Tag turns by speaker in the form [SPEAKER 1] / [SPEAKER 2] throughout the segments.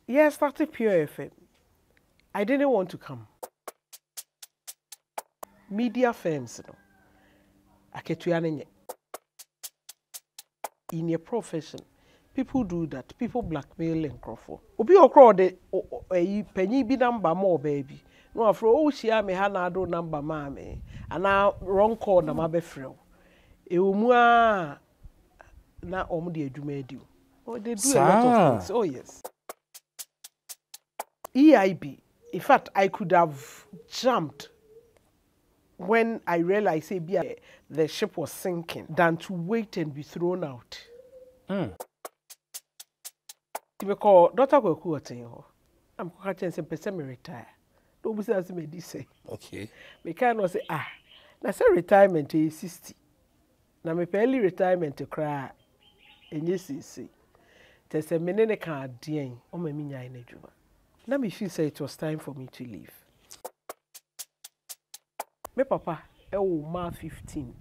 [SPEAKER 1] yeah, I started Pure FM. I didn't want to come. Media firms, no. Aketuya in your profession, people do that. People blackmail and crawford. Obi okro de penny be number more baby. No afro oh she me hanado number mame. And now wrong call na mabefrel. E umua na omudi adwuma adi. Oh, they do a lot of things. Oh yes. EIB. In fact, I could have jumped when I realized the ship was sinking than to wait and be thrown out. Because Dr. Kweku was saying, I'm going to say, retire. Don't be as me say.
[SPEAKER 2] Okay.
[SPEAKER 1] Me cannot say, now say retirement is 60. Now me early retirement to cry. And yes, see. There's a minute can't deal. Oh, me minya in a juba. Now me feel say it was time for me to leave. My papa, March 15.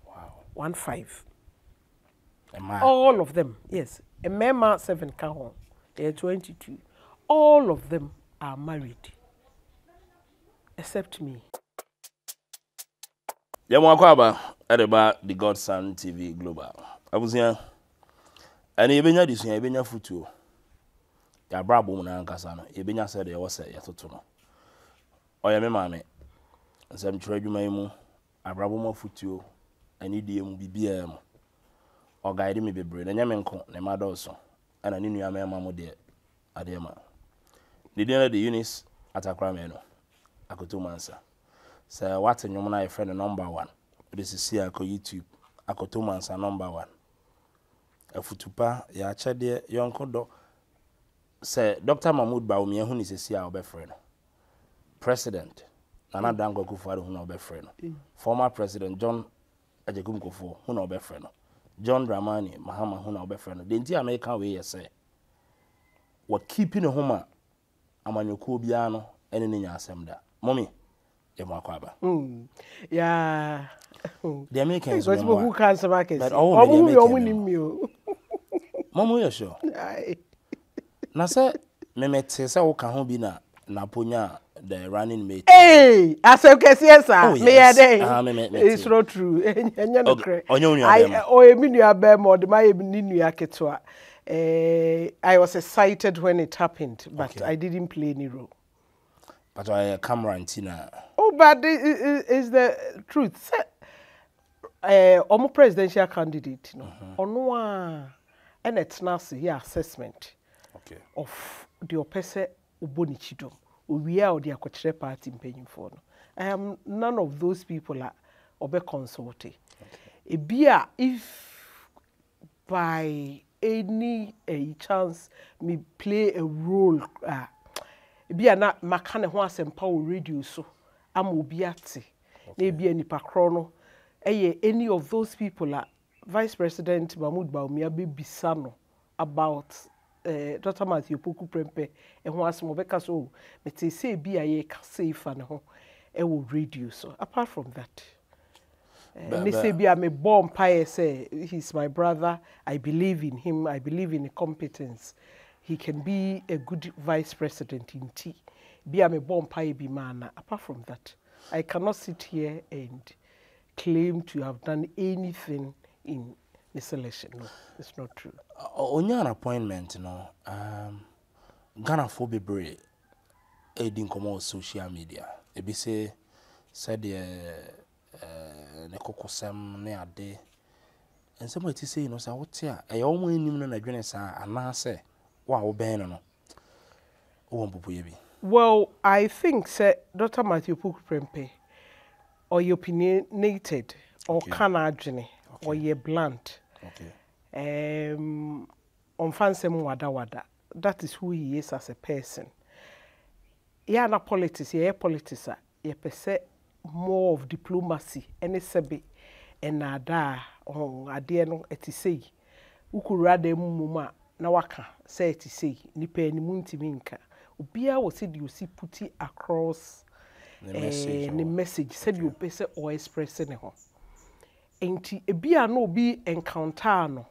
[SPEAKER 2] Wow.
[SPEAKER 1] 15. All of them, yes. A Mema 7 count. They're 22. All of them are married. Except me.
[SPEAKER 2] Yamwakwaba at the Godson TV Global. I was here. And even this year, even your futu. Ya brabo na nkasana. Even ya said there was a yatotono. Oya me mame. Nsem twerɛ dwuma yi mu abrabo ma futuo ani die mu bibia mu o guide me bebre na nyame nko na ma dɔso ana ne nua ma mo de ade ma the dinner the Eunice atakra me no Akoto Mansah say what nyom na friend number 1 this is here ko YouTube Akoto Mansah number 1 afutupa ya kyede yonko do say Dr. Mahmoud Bawumia hu ni sesi a obefre no president Nana Dango Kufuor who no be friend. Former President John Ajekum Kufuor who no be friend. John Dramani Mahama who no be friend. The entire American way say what keeping a home amanyoko biano ene nya asem da. Mommy, ye makwaba.
[SPEAKER 1] Yeah.
[SPEAKER 2] The Americans
[SPEAKER 1] who can some market.
[SPEAKER 2] But all
[SPEAKER 1] you
[SPEAKER 2] Momo you sure. Na say me mete say wo ka ho bi na ponya the running mate.
[SPEAKER 1] Hey, as you can see, sir.
[SPEAKER 2] Oh, yes.
[SPEAKER 1] It's not true. I was excited when it happened, but okay. I didn't play any role.
[SPEAKER 2] But I camera and Tina.
[SPEAKER 1] Oh, but it's the truth. I'm a presidential candidate. No, and it's not here assessment.
[SPEAKER 2] Okay.
[SPEAKER 1] Of the opese ubonichido. We are the Akoto party paying for. I am none of those people are obe consulted. Okay. If by any chance me play a role, not makane ho asempa radio so am obiate. Maybe any pakrono. Any of those people are Vice President Mahmoud Bawumia be bisano about Dr. Matthew Poku Prempe and who has more because oh, but they say be a safe and home will radio. So apart from that, they say be I'm a born pie say he's my brother. I believe in him. I believe in the competence. He can be a good vice president in T. Be I'm a born pie be man. Apart from that, I cannot sit here and claim to have done anything in the selection. No, it's not true.
[SPEAKER 2] On your appointment, Ghana for bebre, aiding common social media. Ebi say said the Nekoko Sam near day, and somebody say, you know, say what here? I almost knew no Nigerian and now say, wow, Ben,
[SPEAKER 1] well, I think, sir, Dr. Matthew Poku Prempe, or you opinionated, or canagene, or ye blunt.
[SPEAKER 2] Okay.
[SPEAKER 1] On fansem wada. That is who he is as a person. Yeah, na politics, yeah, politics. Yeah, pese more of diplomacy. Any sebe, and ada on adie no etisei. Ukurade muma na waka say etisei. Nipe ni munti minka. Ubia was said you see puti across the message. Said you pese or express ne ho. Enti ebia no bi encounter no.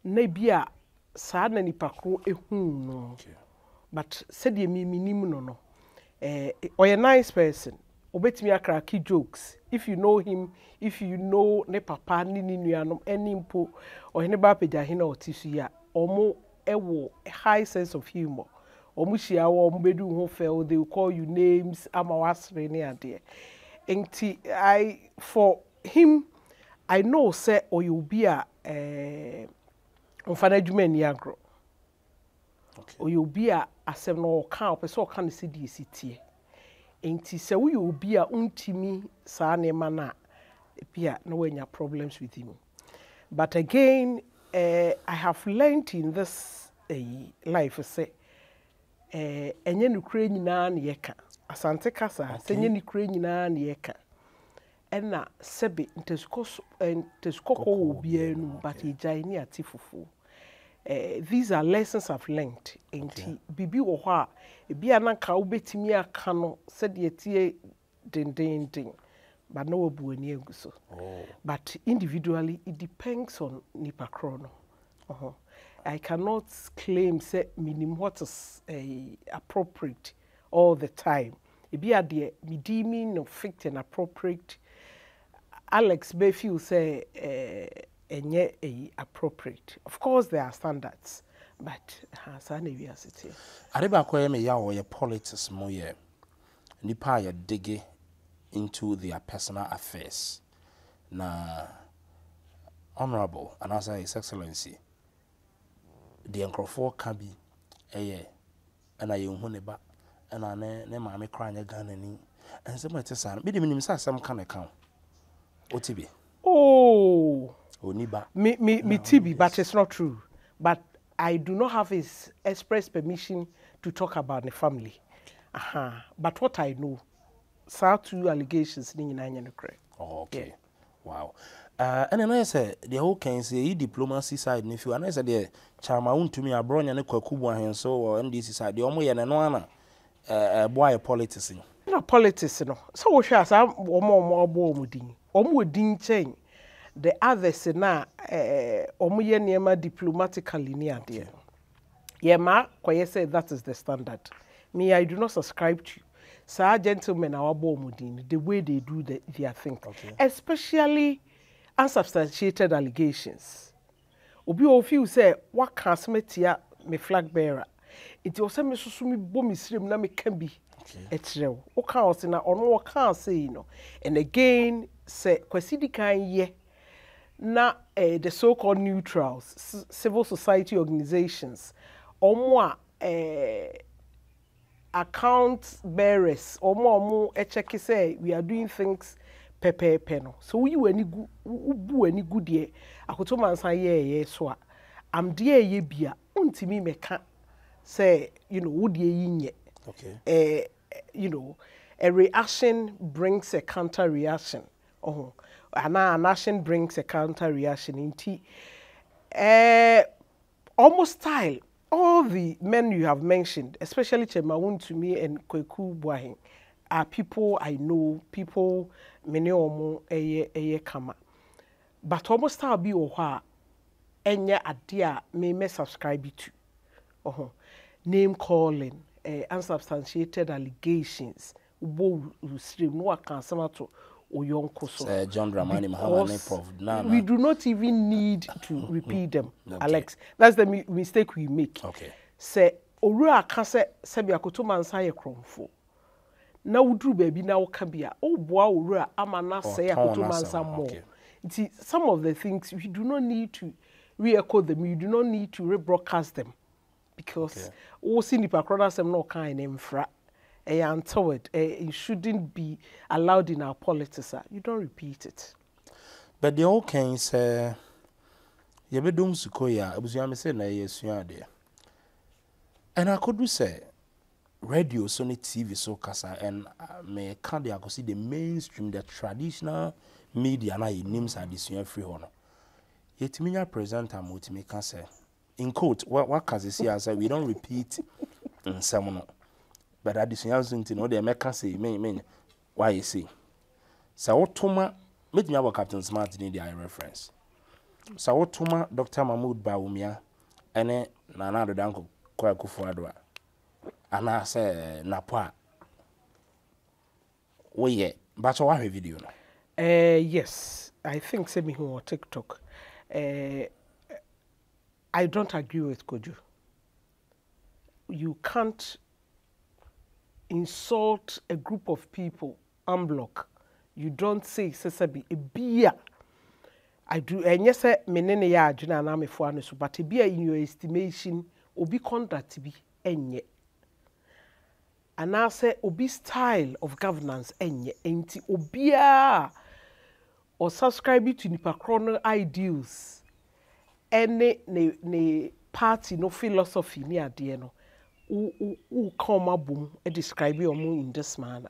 [SPEAKER 1] Na bia saa na nipa kro ehun no but said ye minim no or a nice person obetimi akraki jokes if you know him, if you know ne papa ni nuanom any mpo or ne ba peja hina otisu ya omo ewo high sense of humor omo hia wo omo bedu ho fel they will call you names ama wasre ne ade enti I for him I know say or you be a onfana adwuma ni agro or you be a asem no ka person ka ne sidi sitie enti se we you be a untimi sa ne mana bia no wenya problems with him but again I have learned in this life say enye nukure nyina na yeka asante kasa senye nukure nyina na yeka ena sebe nteskoko obi anu but ejai ni atifufu these are lessons I've learned enti bibi wo ho a bia na ka obetimi aka no sede tie den but no obuani aguso but individually it depends on nipa krono I cannot claim say minimum what is appropriate all the time be at the deeming no fit and appropriate Alex Bayfield say enye appropriate of course there are standards but sana university
[SPEAKER 2] areba ko me ya wo politics mo ye nipa ya dig into their personal affairs na honorable and as his excellency the nkrofo ka bi na ye hu ne ba na ne maame kranya Ghana ni ense mo tesa bi de minim sa asem ka ne kan otibi oniba
[SPEAKER 1] me TB but it's not true but I do not have his express permission to talk about the family but what I know saw two allegations ni nyina nya correct.
[SPEAKER 2] Okay. Yeah. Wow. And then I say the whole can say diplomacy side if you and I said the chama untumi abronya ne kwakubu ahenso or NDC side the omo ye ne no ana boy politics
[SPEAKER 1] no politics no so wo hwe asa omo obo omudin omo odin chain the others na omo ye niema diplomatically ni ade ye ma koye say that is the standard me I do not subscribe to sir gentlemen our bomudin the way they do their thing especially unsubstantiated allegations obi o feel say what can smetia me flag bearer it was me susu me bom srem na me kan bi etrew o kan o se na ono o kan say no and again say kwasidi kan ye na the so called neutrals civil society organizations omo account bearers omo check say we are doing things pepe no so you ani bu ani gudie Akoto Mansah ye so a am de ye bia untimi meka say you know wo de yinye you know a reaction brings a counter reaction an action brings a counter reaction inti almost style all the men you have mentioned, especially Chemawun to me and Kweku Buahin, are people I know, people many omo eye kama. But almost I'll be oha enya adia me subscribe to. Name calling, unsubstantiated allegations, ubo stream no akansama to oyonko so.
[SPEAKER 2] John Dramani Mahamane Prof.
[SPEAKER 1] We do not even need to repeat them, Alex. That's the mistake we make. Say oru aka se bi Akoto Mansah ye kromfo. Na wudru baby na woka bia oboa oru a amana say Akoto Mansah more. Some of the things we do not need to re-echo them. We do not need to rebroadcast them because o si nipa krona sem no kan emfra. It shouldn't be allowed in our politics. You don't repeat it.
[SPEAKER 2] But the old can say, you be doing Sukoya, I was young, say, na yes, there. And I could say, radio, Sony TV, so Casa, and me can't I could see the mainstream, the traditional media, and I names are this year free honor. Yet, me, present, I'm with me, can say, in quote, what can see as we don't repeat in some. But I didn't know they make us say, why you see. So, Toma, meet me our Captain Smart in the reference. So, Toma, Dr. Mahmoud Baumia, ene Nana Addo Dankwa Akufo-Addo ana say napo woye but so wahwe video no
[SPEAKER 1] Yes, I think say me on TikTok. I don't agree with Koju. You can't insult a group of people unblock. You don't say sesabi a beer. I do, and yes, menene ya adwena na me fo anu so, but a beer in your estimation obi conduct be enye. And I say obi style of governance enye enti obia or subscribe to nipa chrono ideals any ne party no philosophy ni ade no who come abum e describe your in this manner.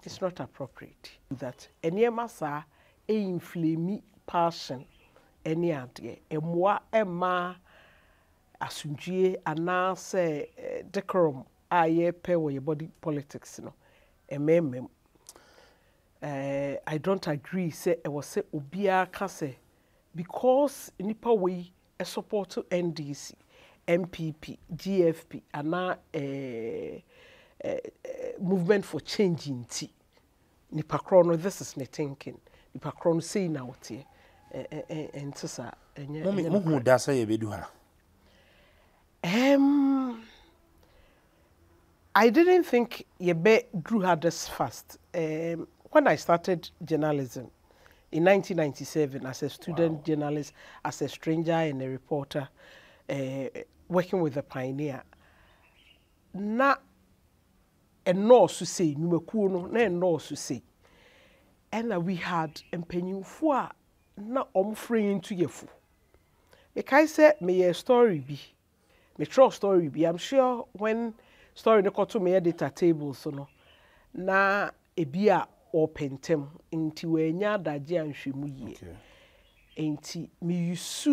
[SPEAKER 1] It's not appropriate that any massa e inflame passion any ade emwa emma asundue ana say decorum aye pay your body politics no I don't agree say I was say obia ka say because nipa we a support to NDC MPP GFP ana movement for changing tea nipa krono this is me thinking nipa krono say na wote entisa enye
[SPEAKER 2] mo da say ye bedu ha
[SPEAKER 1] I didn't think Yebe drew her this fast. When I started journalism in 1997 as a student journalist, as a stranger and a reporter, working with the Pioneer, na a nurse to say, Numekuno, na a nurse to say. And we had empenyu fua na free into your fu. Because I said, may a story be, may true story be. I'm sure when story no koto me editor table so no na ebia opentem nti wenya daje anhwemu yie nti me use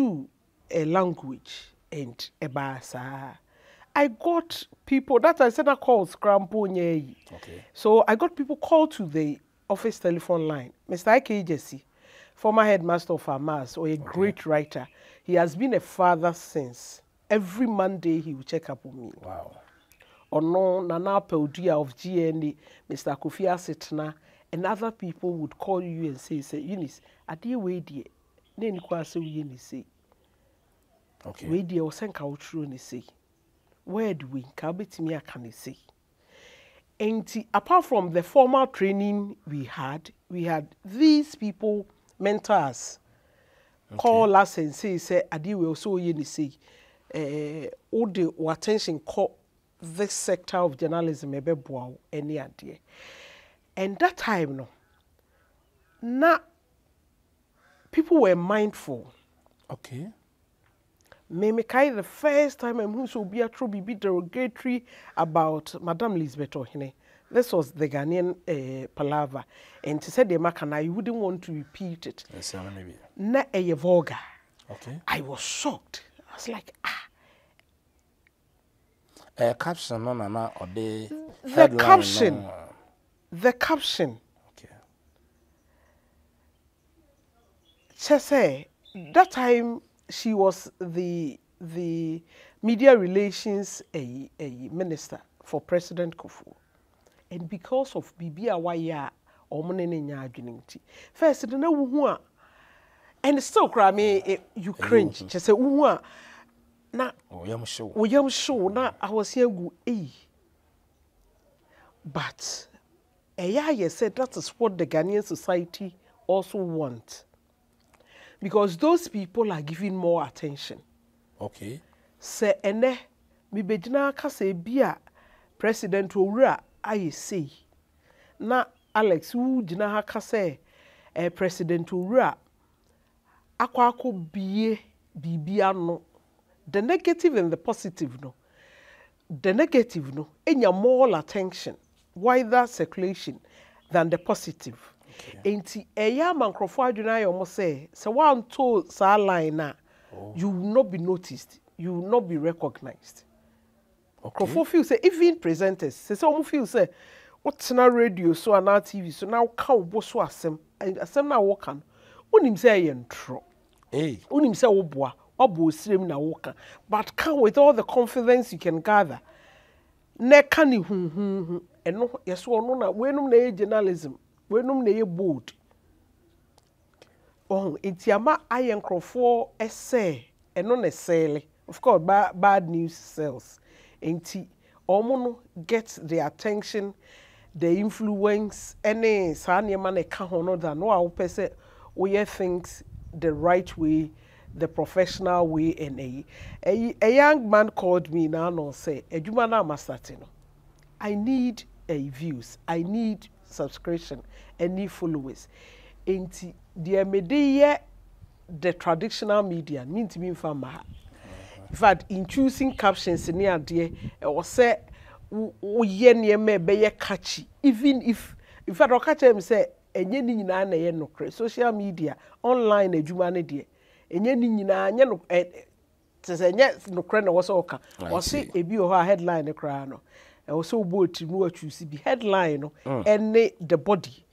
[SPEAKER 1] a language and a basa I got people that I said I called scramble nye so I got people called to the office telephone line. Mr. Ike Jesse, former headmaster of Amas or a great writer, he has been a father since. Every Monday he will check up on me.
[SPEAKER 2] Wow.
[SPEAKER 1] Or no, Nana Peldia of GNA, Mr. Kofi Asitna, and other people would call you and say, Eunice, I dear way dear, then you quite say, say.
[SPEAKER 2] Okay.
[SPEAKER 1] Way dear, or send out true and say. Where do we cabit me? I can say. And apart from the formal training we had these people, mentors, call us and say, I dear will so you say, all the attention call. This sector of journalism ebe boa any idea. And that time no na people were mindful.
[SPEAKER 2] Okay.
[SPEAKER 1] Me kai the first time I'm who so be a true be derogatory about Madam Elizabeth Ohene. This was the Ghanaian palaver. And to say the makana, you wouldn't want to repeat it.
[SPEAKER 2] Yes, maybe.
[SPEAKER 1] Na a vulgar.
[SPEAKER 2] Okay.
[SPEAKER 1] I was shocked. I was like,
[SPEAKER 2] caption no na or the
[SPEAKER 1] caption. No. The caption.
[SPEAKER 2] Okay.
[SPEAKER 1] She say that time she was the media relations a minister for President Kufu, and because of Bibi Awaya or Monene Nyadwinti. First, the no and still cry me you cringe. She say na
[SPEAKER 2] yam
[SPEAKER 1] show na I was here go but Eya said that is what the Ghanaian society also want, because those people are giving more attention.
[SPEAKER 2] Okay.
[SPEAKER 1] Say ene mi bejina ka say bia President Owura aye say na Alex wu jina ha ka say President Owura akwa bie bibia no. The negative and the positive no. The negative no enya more attention, wider circulation than the positive. Enti eya mankrofo adwena yo mo say one to sa line na you will not be noticed, you will not be recognized. Krofo feel say even presenters say omo feel say what's na radio so na TV so now ka obo so asem na wo kan onim say ye ntro. Onim say wo boa obo srem na woka, but come with all the confidence you can gather. Ne kani eno yeso ono na wenum na journalism, wenum na bold. Oh, itiama ayenkrofo ese eno na sele. Of course, bad news sells. Enti omo get the attention, the influence, any sanya man e ka hono da no a pese we things the right way, the professional way. And a young man called me now and say, "Ejuma na masate no. I need views, I need subscription, I need followers." Enti the media, the traditional media, mean to me for my. In fact, in choosing captions near dear, or say, "We near me be catchy." Even if I don't catch him say, "Enye ni nyina na ye no kre." Social media, online ejuma ne dear. Enye ni nyina nye no se nye no kre na wo so ka. Wo se ebi o ha headline ne kra no. E wo so bo ti no choose bi headline no ene the body.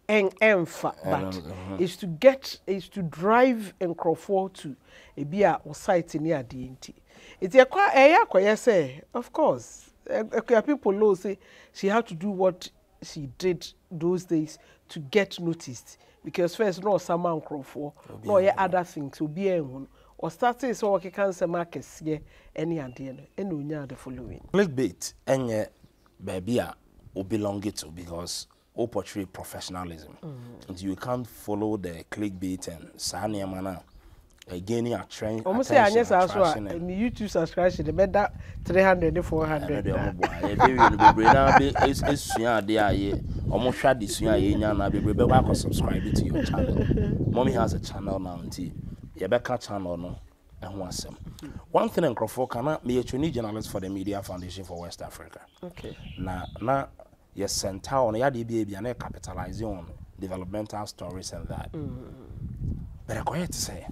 [SPEAKER 1] Emfa, but is to drive Nkrofo to a beer or site near DNT. It's a quite say, of course. People know say she had to do what she did those days to get noticed. Because first, no summer Nkrofo, no other things to be a one. Or starting so okay cancer markets, yeah, any idea, and we the following.
[SPEAKER 2] Clickbait, and baby, will belong it to because. Or portray professionalism. And you can't follow the clickbait and Sanya Mana gaining a trend.
[SPEAKER 1] Almost say, yes, as well. YouTube subscription, the better 300 400. It's almost shot this year. I'll be back or subscribe to your channel. Mommy has a channel now, you better channel no. One thing in Crawford cannot be a trainee journalist for the Media Foundation for West Africa. Okay.
[SPEAKER 2] Now. Yes, center on baby and capitalizing on developmental stories and that. But I got to say,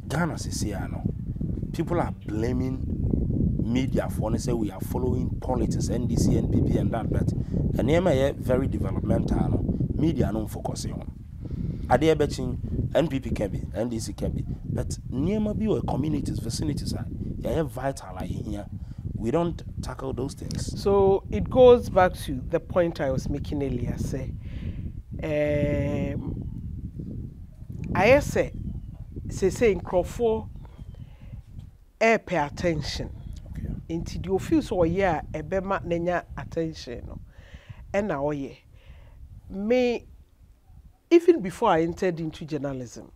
[SPEAKER 2] Ghana is here now. People are blaming media for when say we are following politics, NDC, NPP, and that. But and here very developmental. Media no focusing on. Are they betting NPP can be, NDC can be, but near be communities, vicinities are vital here. We don't tackle those things. So
[SPEAKER 1] it goes back to the point I was making earlier. Say, I say in Crawford, pay attention.
[SPEAKER 2] Okay.
[SPEAKER 1] Into the office or yeah, a bema nenya attention. And now yeah, me even before I entered into journalism,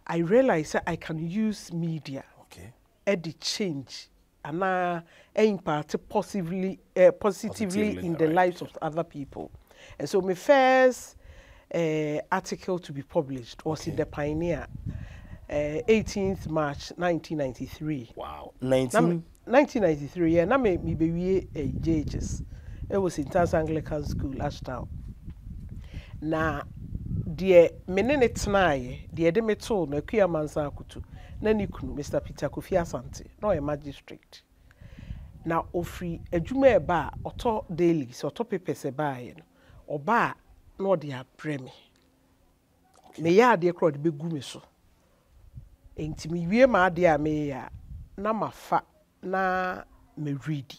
[SPEAKER 1] I realized that I can use media.
[SPEAKER 2] Okay.
[SPEAKER 1] At the change. And impact positively in the lives of other people. And so my first article to be published was in the Pioneer, 18th March 1993.
[SPEAKER 2] Wow.
[SPEAKER 1] 1993, yeah, I made me be JHS. It was in Tans Anglican School, Ashtown. Now, the menene tnaye, the edemeto no kuya Mansah Akoto. Nani kunu Mr. Peter Kofi Asante, no a magistrate. Now, ofri adwuma eba oto daily, so oto papers eba ye no. Oba no de apremi. Me ya de kro de begu me so. Enti me wie ma de a me ya na mafa na me read.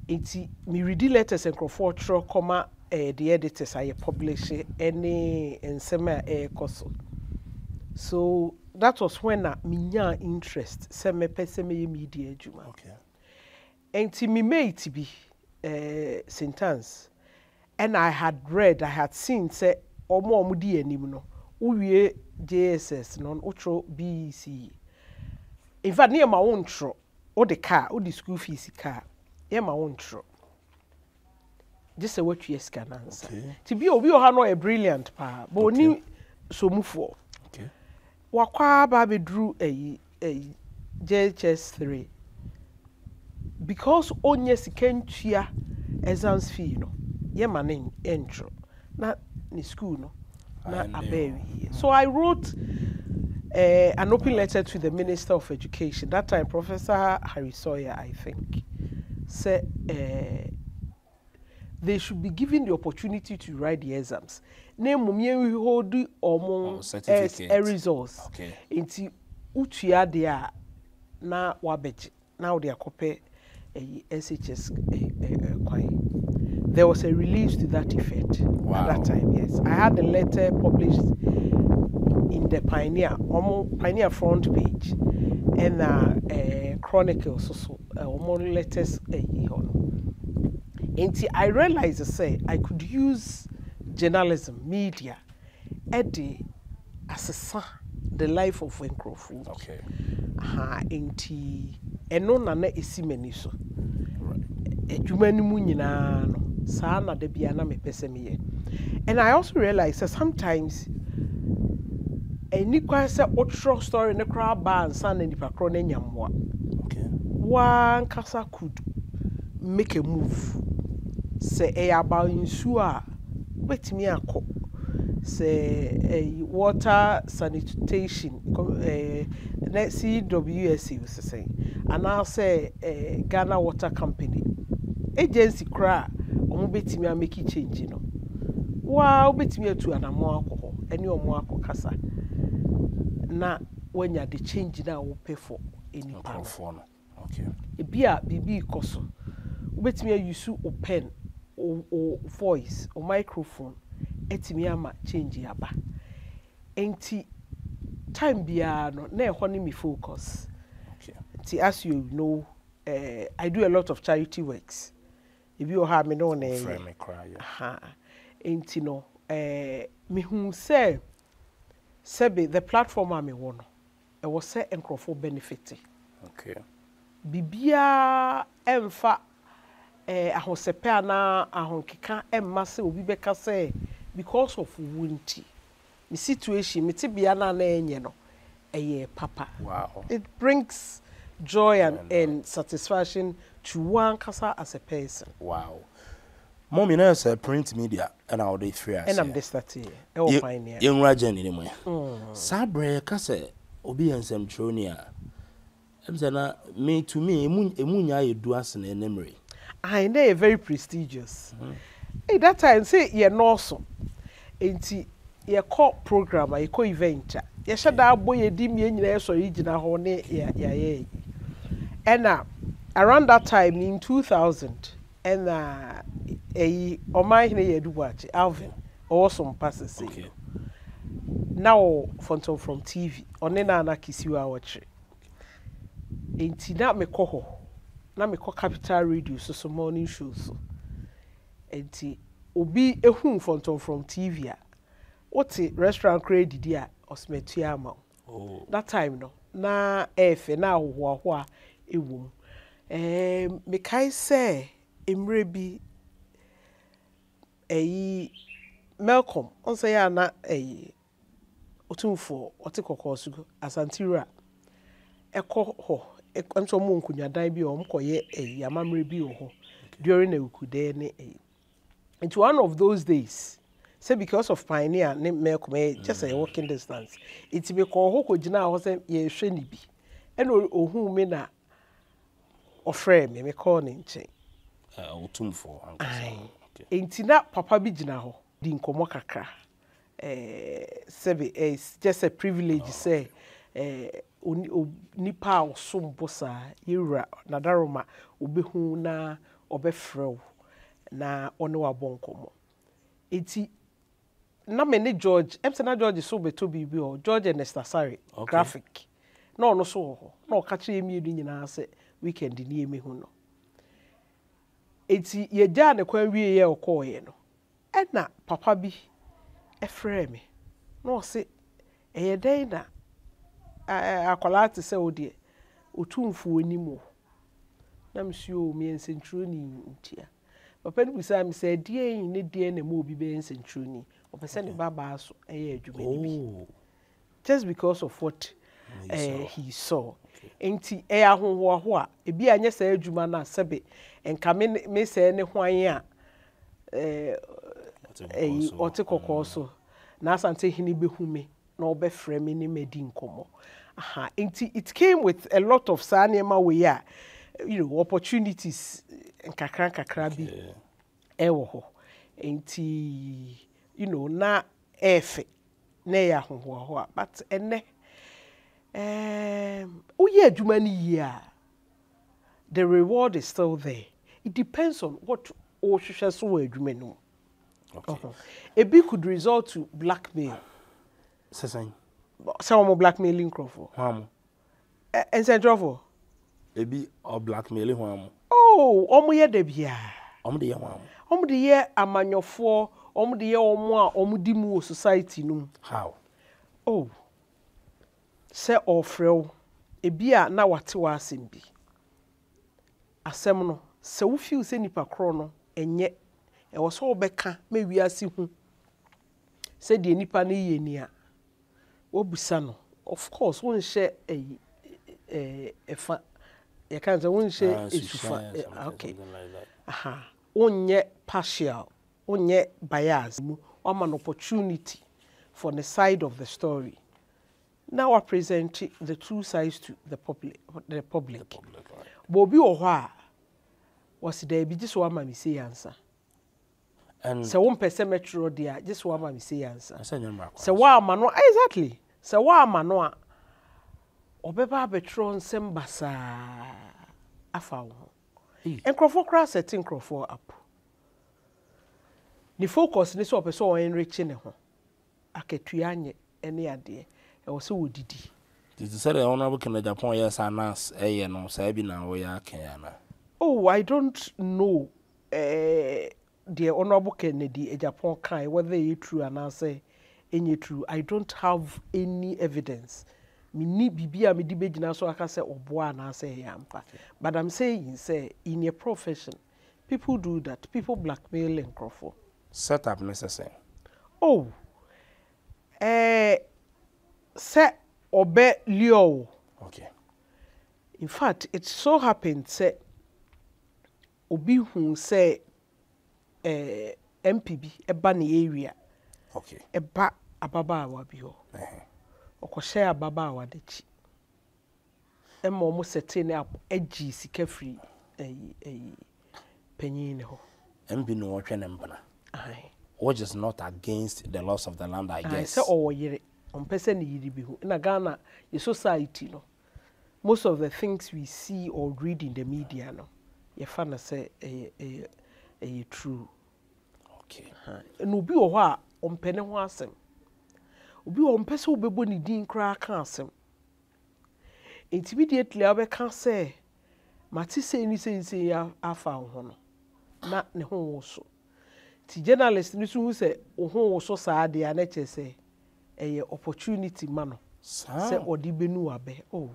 [SPEAKER 1] Enti me read letters and Crawford tro comma the editors I publish any ensema koso. So that was when I minya interest se me pese me media juma.
[SPEAKER 2] Okay.
[SPEAKER 1] Enti me mate be sentence. And I had seen say omo di anim no. Uwie JSS non utro BC. In fact near my own tro or the car or the school fees car. Near my own tro. Just say what you can answer.
[SPEAKER 2] Okay.
[SPEAKER 1] To be obi o no a brilliant pa, but oni so move for.
[SPEAKER 2] Okay.
[SPEAKER 1] Wakwa ba be drew a JHS 3 because onye sikentua exams fee no ye manen entro na ni school no na abewi. So I wrote an open letter to the Minister of Education that time, Professor Harry Sawyer, I think, said they should be given the opportunity to write the exams. Name we hold as a results.
[SPEAKER 2] Okay.
[SPEAKER 1] Inti utua dia na wabeji. Now they are copy SHS There was a release to that effect at that time. Yes, I had a letter published in the Pioneer front page and Chronicles also more letters. And I realized I could use journalism, media, as the life of Nkrofo.
[SPEAKER 2] Okay.
[SPEAKER 1] Eno na na esi mani so. Adwuma ni mu nyina no saa na da bia na me pese me ye. And I also realized that sometimes any kwase outro story ne kra ba ansa na nipa kro na nyamwa.
[SPEAKER 2] Okay.
[SPEAKER 1] One kasa could make a move. Say about insu a betimi akọ. Say water sanitation CWSC was saying, and now say Ghana Water Company agency cry omo betimi a make change no wow betimi atu anamo alcohol any omo akokasa na when you the change na wo pay for any power.
[SPEAKER 2] Okay,
[SPEAKER 1] e bia bibi ikoso betimi use o pen o voice o microphone etimi ama change yaba enti time bia no na ehọ ni me focus. Okay. As you know, I do a lot of charity works. If you have me no na
[SPEAKER 2] me cry.
[SPEAKER 1] Enti no me hu say the platform am me wo no e was say Nkrofo benefit.
[SPEAKER 2] Okay.
[SPEAKER 1] Bibia emfa ahosepe ana ahonkeka emma se obi beka say because of wunti. The situation, me tibia na enye no, papa.
[SPEAKER 2] Wow.
[SPEAKER 1] It brings joy and satisfaction to one kasa as a person.
[SPEAKER 2] Wow. Mommy, na say print media and all the free.
[SPEAKER 1] And I'm this that here. Pioneer.
[SPEAKER 2] Young Rajan anymore. Sabre kase obi ensem tronia. Em say na me to me emunya yedu ase na enemre.
[SPEAKER 1] I know very prestigious. Hey, that time say ye no so. Enti ye call program, ye call event. Ye shada boy ye dim ye nyina so yigina ho ne ye. And around that time in 2000 and omai ne ye do watch Alvin awesome passes. Okay. Now from TV on na kisiwa watch. Enti na me ko na me call Capital Radio so morning shows. Enti obi ehun from TV a what restaurant credit dia osmetua ma. Oh. That time no na efe na ho a ewum. Me kai say emre bi Malcolm on say ya na otumfo otikoko sugo asantira ekọ ho enso mo nkunya dan bi o mkoye amamre bi ho during a ukude ne into one of those days. Say because of Pioneer, just a walking distance. It's be called Hoko Jina was a ye sheni bi. And who me na or frame me call in chain.
[SPEAKER 2] Otumfo.
[SPEAKER 1] Intina papa bi jina ho. Din komo kakra. Sebe it's just a privilege say nipa osom bosa yura na daroma obehu na obefrew na ono wabonkomo. Iti na me George na George so beto bibi o George and Nestasari graphic no so ho na o ka kire mi edu nyina se weekend ni emi hu no eti ye ja ne kwa wie ye okoye no na papa bi efre me no se eye den na akolate se odie otumfu onimo na msuo mi ensentro ni ntia papa ni bisa mi say die ne die na mo bi be ensentro ni o pese ne baba so eye adwuma ni bi just because of what he saw. Enti ahonho ho a ebi anya sa adwuma na sebe enka me say ne hwan a otikoko so na asante hini behume na obefrɛ me ne medi nkomo enti it came with a lot of sanema we opportunities nkakra bi ewo ho enti you know na efe na ya ho but ene uye adwuma ni yia the reward is still there. It depends on what ohwehwe so wa adwuma no.
[SPEAKER 2] Okay.
[SPEAKER 1] Ebi could result to blackmail.
[SPEAKER 2] Sesan.
[SPEAKER 1] Some blackmailing Crawford.
[SPEAKER 2] Hwam.
[SPEAKER 1] And say Crawford.
[SPEAKER 2] Ebi or blackmailing hwam.
[SPEAKER 1] Oh, omo ye da bia.
[SPEAKER 2] Omo de ye hwam.
[SPEAKER 1] Omo de ye amanyofo, omo de ye omo a omo di mu society no.
[SPEAKER 2] How?
[SPEAKER 1] Oh. Say ofrew. Ebi a na wate wa asem bi. Asem no, se wo feel se nipa kro no enye e wo so obeka me wiase hu. Se de nipa na ye ni a. Obusa no. Of course, won share efa you can say won share esufa. Okay. Aha. Onye partial, onye bias mu an opportunity for the side of the story. Now I present the two sides to the public. Bobi Oha was there be just one me say answer. And so one person metro there just one me say answer. So wa mano exactly. So wa mano obeba betro nsem basa afa wo. Enkrofo kra setting enkrofo up. Ni focus ni so person o enrich ne ho. Aketua anye ene ade. E wo se wodidi.
[SPEAKER 2] Did you say the honorable Kennedy Japan yes announce no say bi na wo ya kan na.
[SPEAKER 1] Oh, I don't know the honorable Kennedy Japan kai whether it true and I say any true. I don't have any evidence. Me ni bibia me di begina so aka say oboa na say yampa. But I'm saying say in a profession people do that. People blackmail and crofo.
[SPEAKER 2] Set up necessary.
[SPEAKER 1] Oh. Say obe leo.
[SPEAKER 2] Okay.
[SPEAKER 1] In fact, it so happened say obi hu say MPB eba ni area.
[SPEAKER 2] Okay.
[SPEAKER 1] Eba ababaawa bi ho. Okoshe ababaawa de chi. Emma omo setting up agi sika free penyin ne ho.
[SPEAKER 2] MB no hwe ne mbana.
[SPEAKER 1] Aye.
[SPEAKER 2] Which is not against the laws of the land, I guess.
[SPEAKER 1] I say owo yire. On person ni yiri bi ho. Na Ghana, the society no. Most of the things we see or read in the media no. You find say a true.
[SPEAKER 2] Okay.
[SPEAKER 1] And obi wo ho a ompene ho asem. Obi wo mpese obebo ni din kra ka asem. Immediately abeka say mati say ni say ya afa ho no. Na ne ho wo so. Ti journalist ni so say ho wo so saa de a na che say opportunity mano. Say odi benu abe. Oh.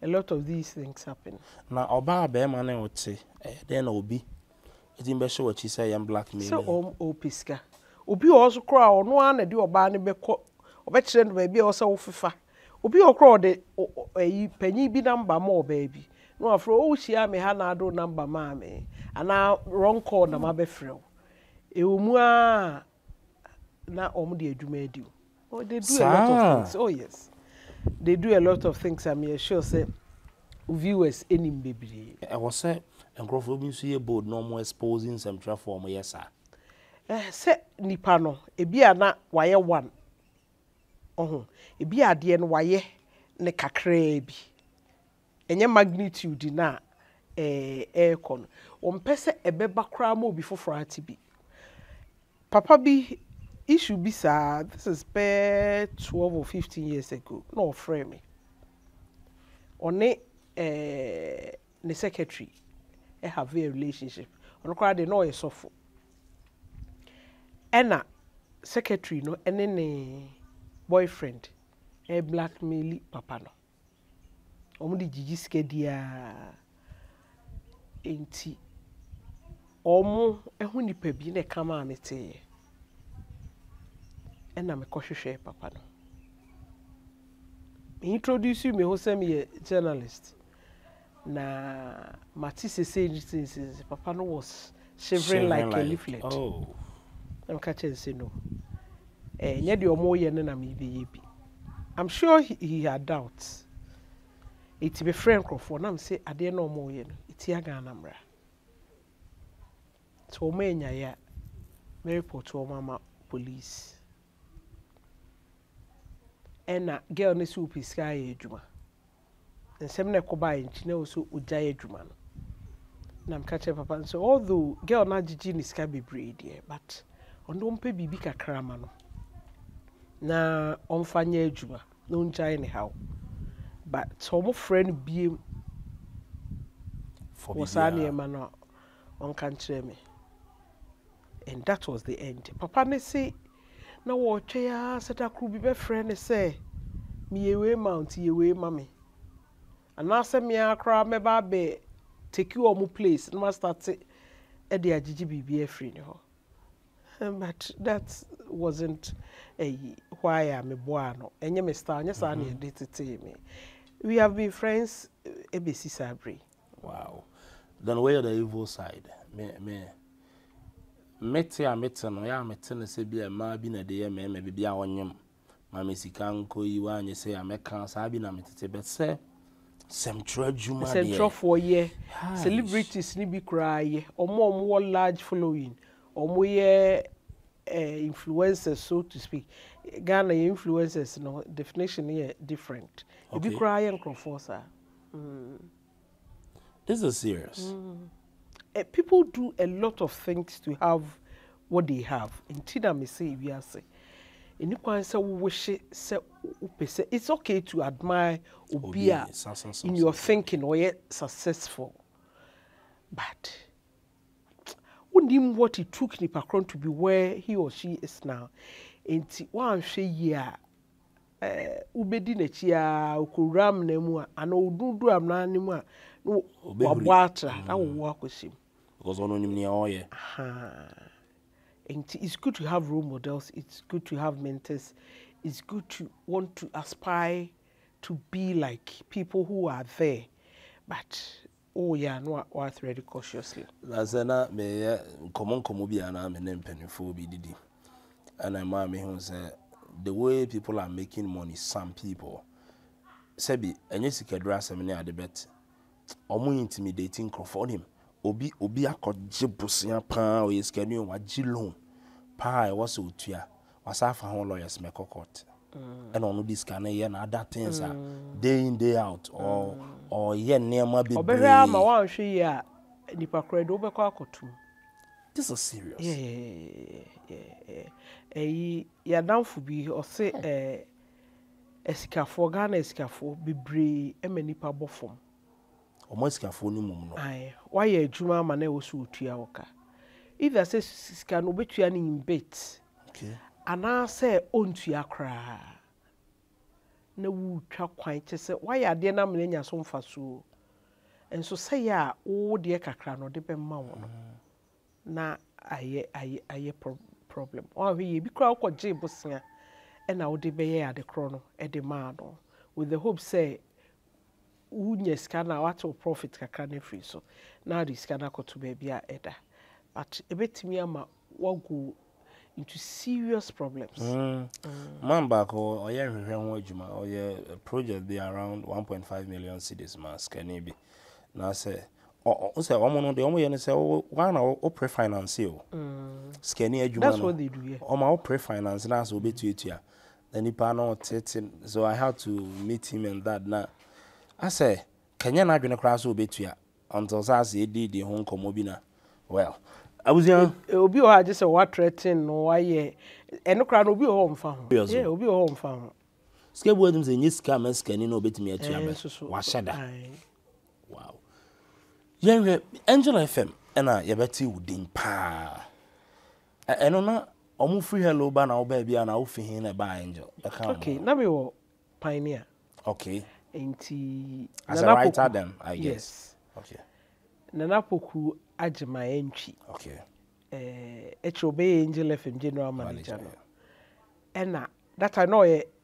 [SPEAKER 1] A lot of these things happen.
[SPEAKER 2] Na oba be man e wote then obi edi be show what she say am blackmail.
[SPEAKER 1] So o piska. Obi also kra ono an de oba ne be ko obe kire no ba bi o se wo fefa. Obi okra de panyi bi number mo baby. No afro o hia me ha na do number ma me. Ana wrong call na ma be frɛ. E omu a na omo de adwuma adi. Oh, they do a lot of things. Oh yes. They do a lot of things. I'm sure say viewers any baby.
[SPEAKER 2] I was say enkrofo bi so ye bold no more exposing some transform yes sir.
[SPEAKER 1] Say nipa no ebi ana waye one. Ebi ade no waye ne kakra bi. Enye magnitude na aircon. Ompese ebeba kra ma obi foforo ati bi. Papa bi issue be sad. This is 12 or 15 years ago. No frame me. On the secretary, I have a relationship. On the they know a soft. And secretary no, and then a boyfriend, a blackmail papa no. Omudi Gigi skedia enti. Omo ehuni pebi ne kama anete. And I'm a cautious papa. No. He introduced me who sent me a journalist. Na Matisse says papa no was shivering like a leaflet.
[SPEAKER 2] Oh.
[SPEAKER 1] I'm catching say no. I'm sure he had doubts. It's be friend for now say I didn't know more yen. It's Yaganamra. so menya ya me report o mama police ena girl ne su piska ya adwuma nsem na koba nchi na so ugya ya adwuma no na mkache papa so although girl na gigi ni ska bebre die but ondo mpe bibi kakra ma no na omfanya adwuma no njai ne how but so mo friend biem for wasani ma no on kan kire me and that was the end papa ne say na wo twa ya seta kru bi be friend say me yewe mount yewe mame ana say me akra me ba be take you omu place no start e de agigi bibi afri ne ho but that wasn't why I'm a boy no enye me star nya sa na e de tete me we have been friends ebesi sabre.
[SPEAKER 2] Wow. Then where the evil side mete no ya mete no se bia ma bi na de ye me bia wonyem ma me sika nko yi wa anye se ya meka sa bi na metete be se central juma de
[SPEAKER 1] central for ye celebrities ni bi cry omo large following omo ye influencers so to speak. Ghana influencers no definition here different. Okay. If you cry and conforsa.
[SPEAKER 2] This is serious.
[SPEAKER 1] People do a lot of things to have what they have. In Tina me say we are say. In it's okay to admire Obia in your thinking or yet successful. But what it took Nipakron to be where he or she is now. And one she year ubedi nechia ukuram nemu ana odudu amna nemu no wabwatra na wo akosim
[SPEAKER 2] because ono nimni oye
[SPEAKER 1] and it's good to have role models, it's good to have mentors, it's good to want to aspire to be like people who are there, but oh yeah, no what ready cautiously
[SPEAKER 2] that's na me common bia na me nempenfo bi didi and I ma me hu say the way people are making money, some people sebi enye sikedra asem ne ade bet omo intimidating for him obi akogye bosia pa o yeskani o wagye loan pa e was otua wasafa ho lawyers me court and on this can ye na other things are day in day out or ye nema be
[SPEAKER 1] obehwa ma wan hwe ya nipa kredo obekọ akotu.
[SPEAKER 2] This is serious.
[SPEAKER 1] Ya danfo bi o se esikafo Ghana esikafo bebre emanipa bofom
[SPEAKER 2] omo esikafo ni mum no
[SPEAKER 1] ai why adwuma ma na wo so otua woka either say sika no betua ni in bit
[SPEAKER 2] okay
[SPEAKER 1] ana say ontua kra na wu twa kwan che say why ade na me nya so mfa so enso say ya wo de kakra no de be ma wo no na aye problem o hwe ye bi kra ko je bosia e na wo de be ye ade kro no e de ma no with the hope say unye scanner what profit kakra na free so now the scanner ko to be bia eda but ebetimi ama wago into serious problems.
[SPEAKER 2] Man back or ye hwehwe ho adwuma or ye project be around 1.5 million cedis mas can be na say o say omo no de omo ye ne say one o pre-finance o scanning adwuma no
[SPEAKER 1] that's what they do here
[SPEAKER 2] omo pre-finance na so obetuatua then nipa no tete so I had to meet him and that na I say kenya na adwene kra so obetua until say e di ho nkomo bi na well abuzian
[SPEAKER 1] obi o ha je say what threaten no why eno kra no obi o ho mfa ho yeah obi o ho mfa ho
[SPEAKER 2] skebu adum say nyisika ma scanning no obetumi atua be wa sheda wow yenwe Angel FM ena yebeti wudin pa eno na omu free hello ba na oba bia na ofi hin na ba Angel
[SPEAKER 1] okay na me wo Pioneer
[SPEAKER 2] okay
[SPEAKER 1] enti
[SPEAKER 2] as a writer then I guess
[SPEAKER 1] yes.
[SPEAKER 2] Okay
[SPEAKER 1] Nana Poku ajima entry
[SPEAKER 2] okay
[SPEAKER 1] Echobe Angel FM general manager no ena that I know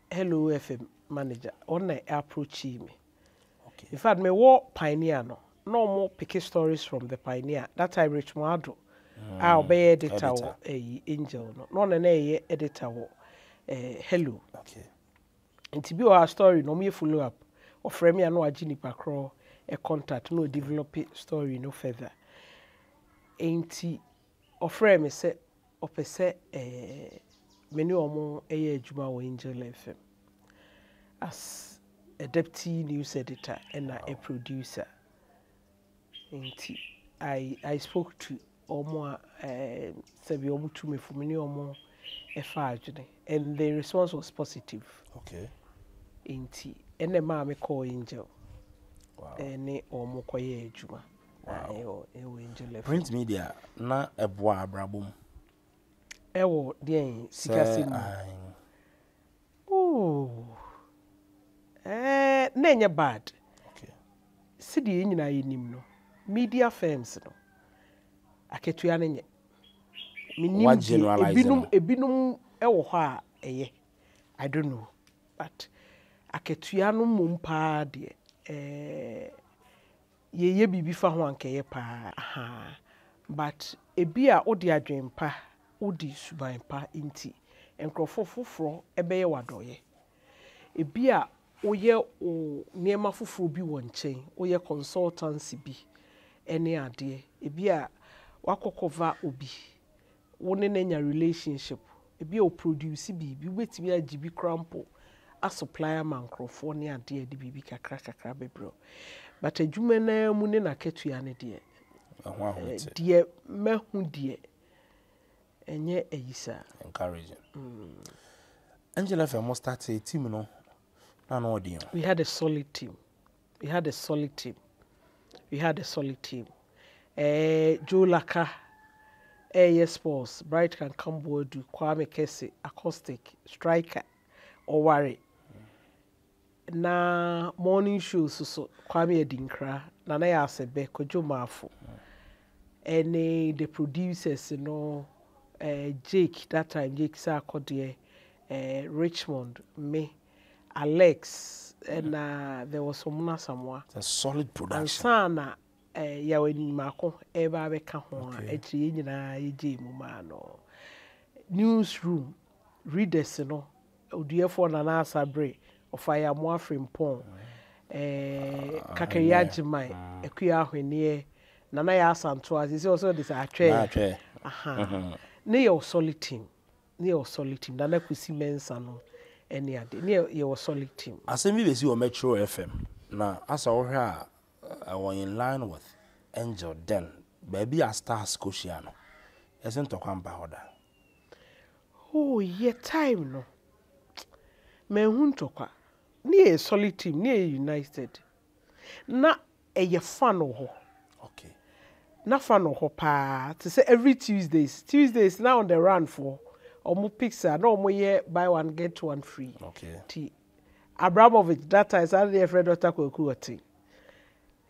[SPEAKER 1] Hello FM manager on approach me
[SPEAKER 2] okay
[SPEAKER 1] in fact me wo Pioneer no more picky stories from the Pioneer that time Rich Moado I'll be editor Angel no na editor Hello
[SPEAKER 2] okay
[SPEAKER 1] and to be our story no me follow up or frame me no agini a contact no develop story no further ain't ɔfrɛ me sɛ ɔpɛ sɛ me ne ɔmo ɛyɛ adwuma wɔ Angel FM as a deputy news editor and a producer. I spoke to Omo Sebi Omo to me for many Omo and the response was positive.
[SPEAKER 2] Okay.
[SPEAKER 1] And the mama call Angel.
[SPEAKER 2] Wow.
[SPEAKER 1] And Omo koye juma.
[SPEAKER 2] Wow.
[SPEAKER 1] Angel
[SPEAKER 2] Print media na eboa abrabom.
[SPEAKER 1] Ewo den sikasi mu. Oh. Nenya bad.
[SPEAKER 2] Okay.
[SPEAKER 1] Sidi nyina yenim no. Media firms no. Aketua nenye.
[SPEAKER 2] What generalizing?
[SPEAKER 1] Ebinum ewo ho a eye. I don't know. But aketua no mumpa de ye bibi fa ho ankeye pa. But ebi a odi adwempa, odi subanpa inti. Enkrofo foforo ebeye wadoye. Ebi a oye o niema foforo bi wo nchen, oye consultancy bi ene ade. Ebi a wakokova obi wone nenya relationship. Ebi o produce bi wetimi agibi crampo a supplier man krofo ne ade de bibi kakra bebro. But adwuma na mu ne na ketua ne de. Die mehu die enye eyisa
[SPEAKER 2] encouraging. Angel FM must start a team no.
[SPEAKER 1] We had a solid team. Joe Laka, AS Sports, Bright can come board do Kwame Kese, acoustic, striker, or worry. Na morning shows so Kwame Edinkra, Nana Asebe, Kojo Mafu. And the producers, you know, Jake, that time Jake Sarkodie, Richmond, me. Alex and there was someone.
[SPEAKER 2] It's a solid production.
[SPEAKER 1] And sana ya weni mako eba beka ho etri nyina yeje mu ma no. Newsroom readers no oduefo na na asabre ofaya mo afrimpon kakariaji mai ekuya ahwene na na ya asanto azise also this atwe ne your solid team na na kusi Mansah no any ade near your solid team.
[SPEAKER 2] Asemi be see o Metro FM na asa wo hwe a won in line with Angel Den baby a star Scotia no esen to kwamba hoda.
[SPEAKER 1] Oh ye time no me hu ntokwa near solid team near United na ye fan ho.
[SPEAKER 2] Okay.
[SPEAKER 1] Na fan ho pa to say every Tuesdays now on the run for omo pizza no omo ye buy one get one free.
[SPEAKER 2] Okay.
[SPEAKER 1] Ti Abramovich that time say the friend Dr. Kwaku oti.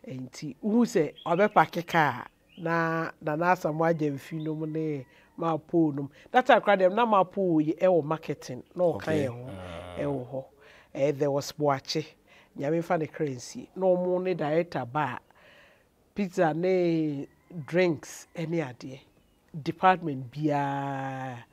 [SPEAKER 1] Enti who say obepa car na asam waje mfi no ne ma po no. That time crowd them na ma po ye e marketing no kan ye ho e wo ho. There was Boache. Nyame fa the currency. No mo ne director bar. Pizza ne drinks any ade. Department bia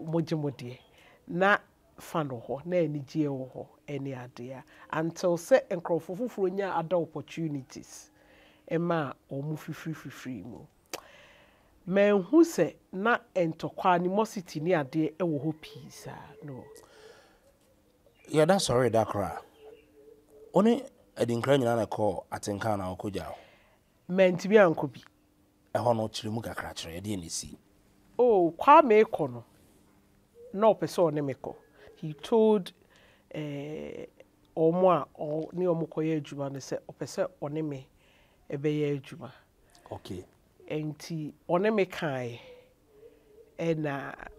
[SPEAKER 1] mojimodie na fan ho na enije ho any ade until say enkrofo fufuro nya other opportunities ema omu free mu men hu se na entokwa animosity ni ade e wo ho peace no
[SPEAKER 2] Yeah, that's sorry that cry. Oni edinkra nyina na call atenka na okoja.
[SPEAKER 1] Men tibi anko bi
[SPEAKER 2] E ho no chirimu kakra kire e de ni si.
[SPEAKER 1] Oh, Kwame Kono. No person nemeko. He told Omwa or ni omukoye juma ne se opese oneme ebeye juma.
[SPEAKER 2] Okay.
[SPEAKER 1] Enti oneme kai and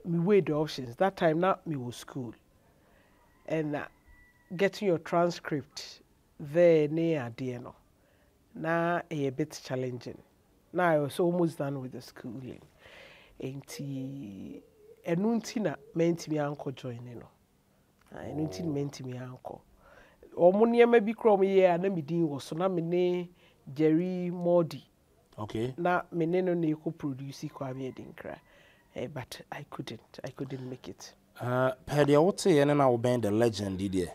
[SPEAKER 1] me weigh the options. That time now me was school. And getting your transcript there near no. Now a bit challenging. Now I was almost done with the schooling. Enti enunti na mentimi anko join no. Enunti mentimi anko. Omo niema bi krom ye na medin wo so na me ne Jerry Modi.
[SPEAKER 2] Okay.
[SPEAKER 1] Na me ne no na eko produce kwa me dinkra. But I couldn't make it.
[SPEAKER 2] Per the wote ye na wo ben the legend there.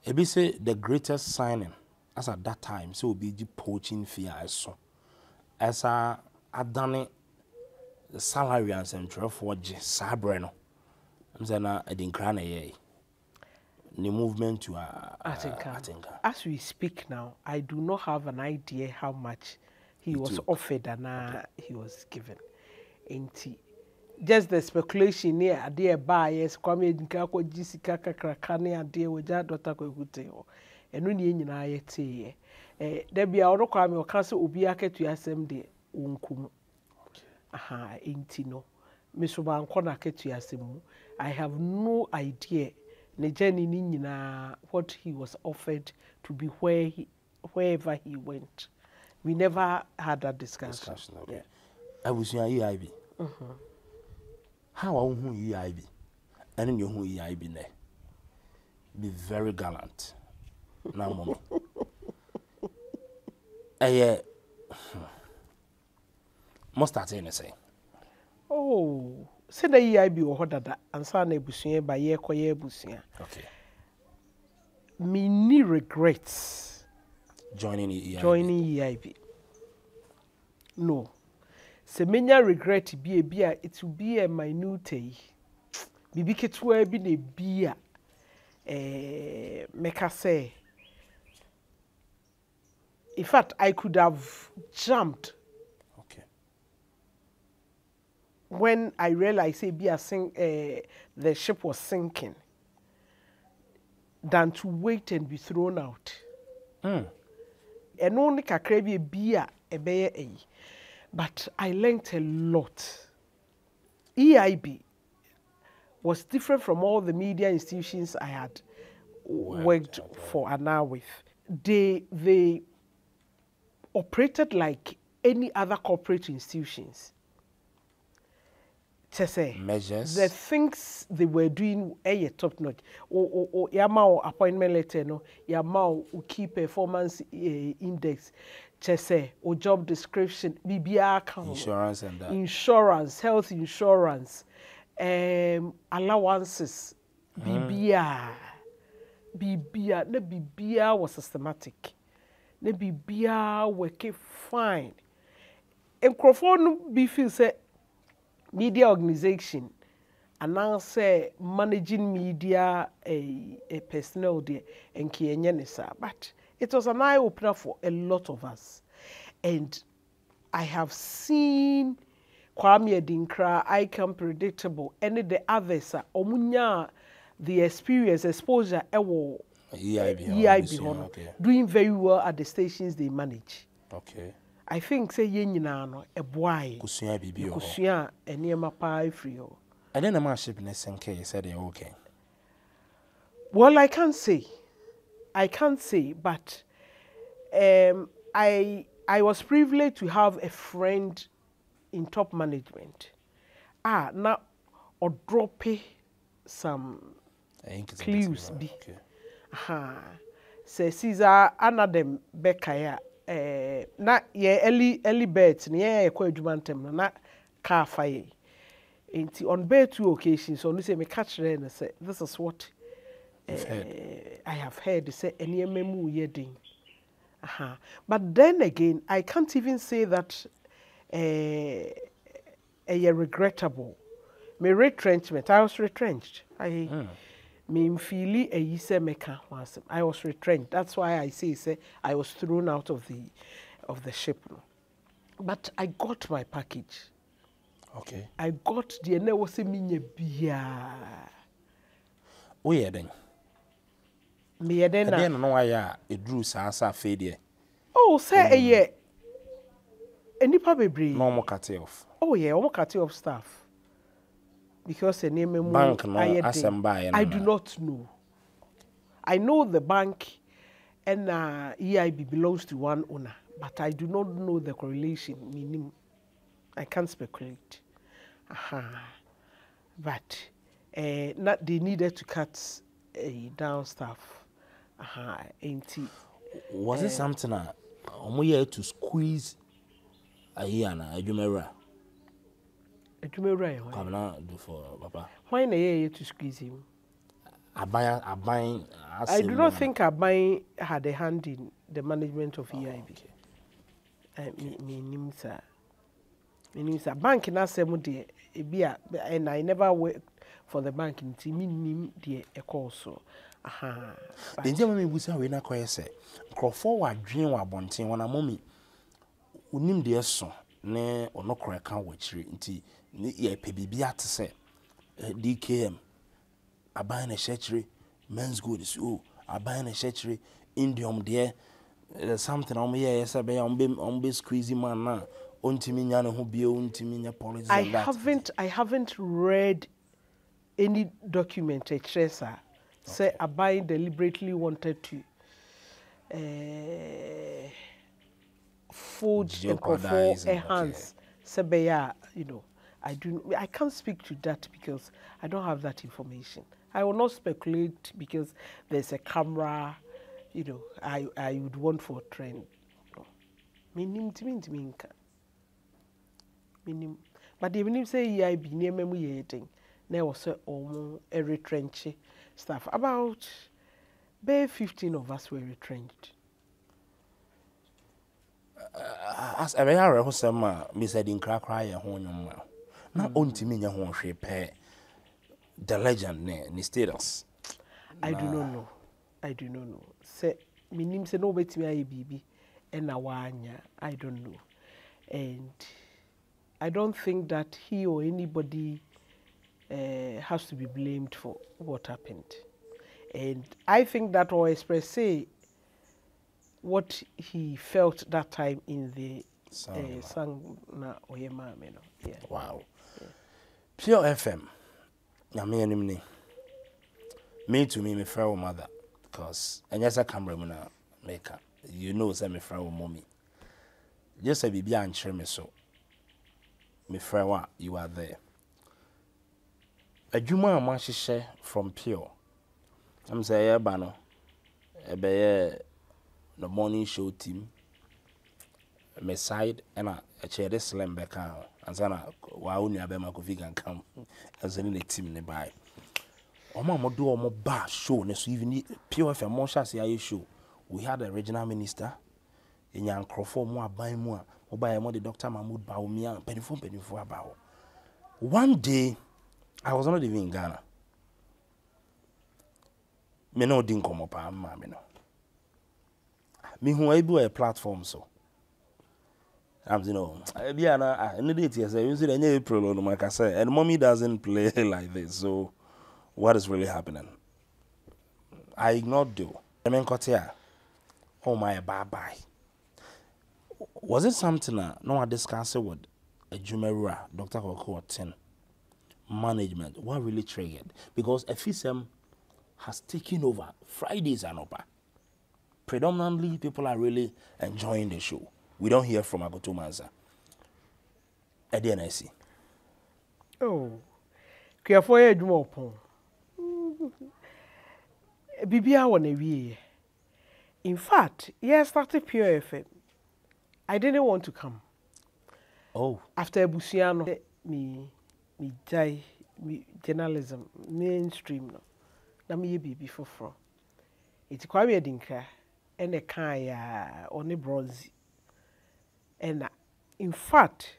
[SPEAKER 2] Ebi say the greatest signing as at that time so obi di poaching fee I saw. As a adane the salary and some 12 sabreno. I'm saying I didn't cry the movement to Atinka.
[SPEAKER 1] As we speak now, I do not have an idea how much he was offered and he was given. Just the speculation here, dear buyers, Kwame Nkako, Jessica Kakrakane, and dear with that daughter Kuteo, and when you and I say, there be our Kwame or Castle Ubiaka to assembly unkum. Aha, intino. Miss Wankona to Yasimu. I have no idea. What he was offered to be wherever he went. We never had that discussion.
[SPEAKER 2] Okay. Yeah. I was your EIB. How who EIB? And you who EIB there. Be very gallant. Now, Mama. Must start in say.
[SPEAKER 1] Oh. Say the EIB or that and son ebusia by ye koye ebusia.
[SPEAKER 2] Okay.
[SPEAKER 1] Me regrets
[SPEAKER 2] joining
[SPEAKER 1] EIB. No. Se menya regret be it will be a minute. Bibi ketwa bi na bia make say. In fact, I could have jumped. When I realized the ship was sinking, than to wait and be thrown out. And only kakrebi beer a. But I learned a lot. EIB was different from all the media institutions I had worked for and now with. They operated like any other corporate institutions.
[SPEAKER 2] Measures.
[SPEAKER 1] The things they were doing top notch. Or yamao appointment letter no, yamao key performance index. Or job description, BBR account.
[SPEAKER 2] Insurance and that.
[SPEAKER 1] Insurance, health insurance, allowances, BBR. The BBR was systematic. The BBR working fine. And Crawford be feel say media organization and now say managing media a personnel there and Kienyanisa. But it was an eye opener for a lot of us. And I have seen Kwame Adinkra, I Can Predictable, any the others omunya the experience, exposure EIB doing very well at the stations they manage.
[SPEAKER 2] Okay.
[SPEAKER 1] I think say yenyina no eboai
[SPEAKER 2] kusua bibi ho
[SPEAKER 1] kusua eniema pa free ho
[SPEAKER 2] and then the ship ne senke said they okay.
[SPEAKER 1] Well, I can't say, but I was privileged to have a friend in top management. Now or drop some clues be. Say Caesar another Bekaya. Na ye early birds near a quadrumantem na car fire. On bare 2 occasions, only say me catch there and say, this is what I have heard. Say any memu yeding. But then again, I can't even say that a regrettable. Me retrenchment. I was retrenched. Me feely a yise meka was I was retrenched. That's why I say I was thrown out of the ship. But I got my package.
[SPEAKER 2] Okay.
[SPEAKER 1] I got the ene was a minye bia.
[SPEAKER 2] Oh yeah then.
[SPEAKER 1] Me then
[SPEAKER 2] no why it drew sa fade.
[SPEAKER 1] Oh say yeah. Enipa bebre.
[SPEAKER 2] No more cut off.
[SPEAKER 1] Oh yeah, almost cut off staff. Because the name
[SPEAKER 2] bank no
[SPEAKER 1] I do not know. I know the bank and EIB belongs to one owner, but I do not know the correlation. Meaning, I can't speculate. But not they needed to cut down staff.
[SPEAKER 2] Was it something that we to squeeze a year na ajumera? Come now do for Papa.
[SPEAKER 1] Why na ye to squeeze him?
[SPEAKER 2] Abain.
[SPEAKER 1] I do not think Abain had a hand in the management of EIB.
[SPEAKER 2] Okay.
[SPEAKER 1] Me nimsa. Meaning a bank na same de ebia, and I never worked for the bank nti minim de ekɔ so. Aha.
[SPEAKER 2] The ntia me busa we na koye se. Nkrofo wa dwen wa bonten wona mommy. Unim de so ne ono kora ka wa chire nti ye pe bibia te se DKM aban na chire men's good so aban na chire indium there something say be squeezy man na ontimi nya ne ho bia ontimi nya policies and that.
[SPEAKER 1] I haven't read any document a tracer say Abai deliberately wanted to forge and enhance Sebeya, you know. I can't speak to that because I don't have that information. I will not speculate because there's a camera, you know, I would want for a trend. Minim. But even if say I be near memory there was a retrenched staff. About 15 of us were retrenched.
[SPEAKER 2] As a very wholesome, me said in crack cry a home. Now, ontimi nya ho hwe pe the legend ne status.
[SPEAKER 1] I do not know. Say minim say no betimi aye bibi and na wanya. I don't know. And I don't think that he or anybody has to be blamed for what happened. And I think that or express say what he felt that time in the sang na oyema me no. Yeah.
[SPEAKER 2] Wow. Yeah. Pure FM. Na me anim me to me friend mother because anyasa camera mu na maker. You know say me friend mommy. Just say bibia anchire me so. Me friend wa you are there. Adwuma am ahyehyɛ from Pure. I'm say yeah ba no. Ebe the morning show team. Me side and a chair slam back out. And sana wa uni abema kofi can come. As in the team nearby. Oma mo do omo ba show ne so even Pure FM mo sha say show. We had the regional minister. Enya nkrofo mo aban mu a oba mo the Dr. Mahmoud Baumia penifo about. One day I was not even in Ghana. Me no din komo pa ma me no. Me who able a platform so. I'm you know, any date yes, you see any April no like I say, and mommy doesn't play like this. So what is really happening? I ignored you. I mean Kotia. Oh my bye. Was it something no I discussed with a Jumeirah, Dr. Akoto 10 management? What really triggered? Because FSM has taken over Fridays and upper. Predominantly, people are really enjoying the show. We don't hear from Akoto Mansah. ADNIC.
[SPEAKER 1] Oh, careful, you do more. Bibia won a year. In fact, yes, started Pure FM. I didn't want to come.
[SPEAKER 2] Oh.
[SPEAKER 1] After Busiano, me journalism, mainstream, no. Na me baby for. It's quite a dinka. And a kaya on a bronze. And in fact,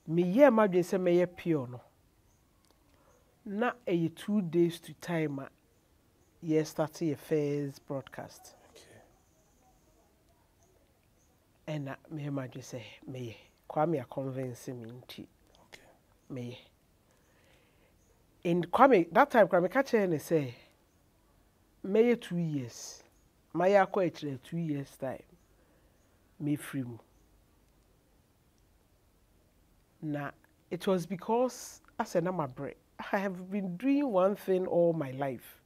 [SPEAKER 1] me ye imagine say me Pure no. Na 2 days to time ye started a first broadcast.
[SPEAKER 2] Okay.
[SPEAKER 1] And me imagine say me Kwame a convince me nti.
[SPEAKER 2] Okay.
[SPEAKER 1] Me. In Kwame that time Kwame catch and say me 2 years. My actually 2 years time. Me free mu. Now it was because as an break, I have been doing one thing all my life.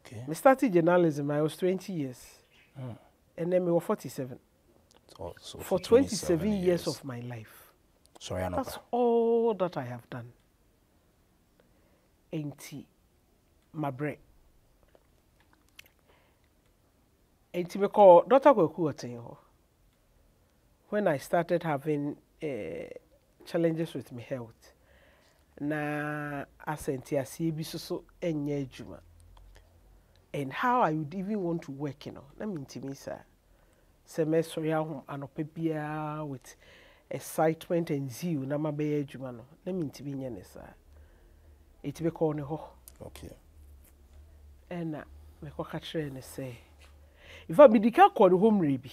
[SPEAKER 2] Okay.
[SPEAKER 1] I started journalism. I was 20 years, and then I was 47.
[SPEAKER 2] Oh, so
[SPEAKER 1] for 27 years of my life.
[SPEAKER 2] Sorry,
[SPEAKER 1] that's all that I have done. Ain't my break. Ain't me call Dr. Kweku. When I started having challenges with my health, na asenti asibi so enye juma. And how I would even want to work, you know. Let me tell you, sir. Semester home anopebia with excitement and zeal na mabe adwuma no na mintimi nye ne sa etibe call ne ho
[SPEAKER 2] okay
[SPEAKER 1] ena me ko ka kire ne say if I medika call the home rebi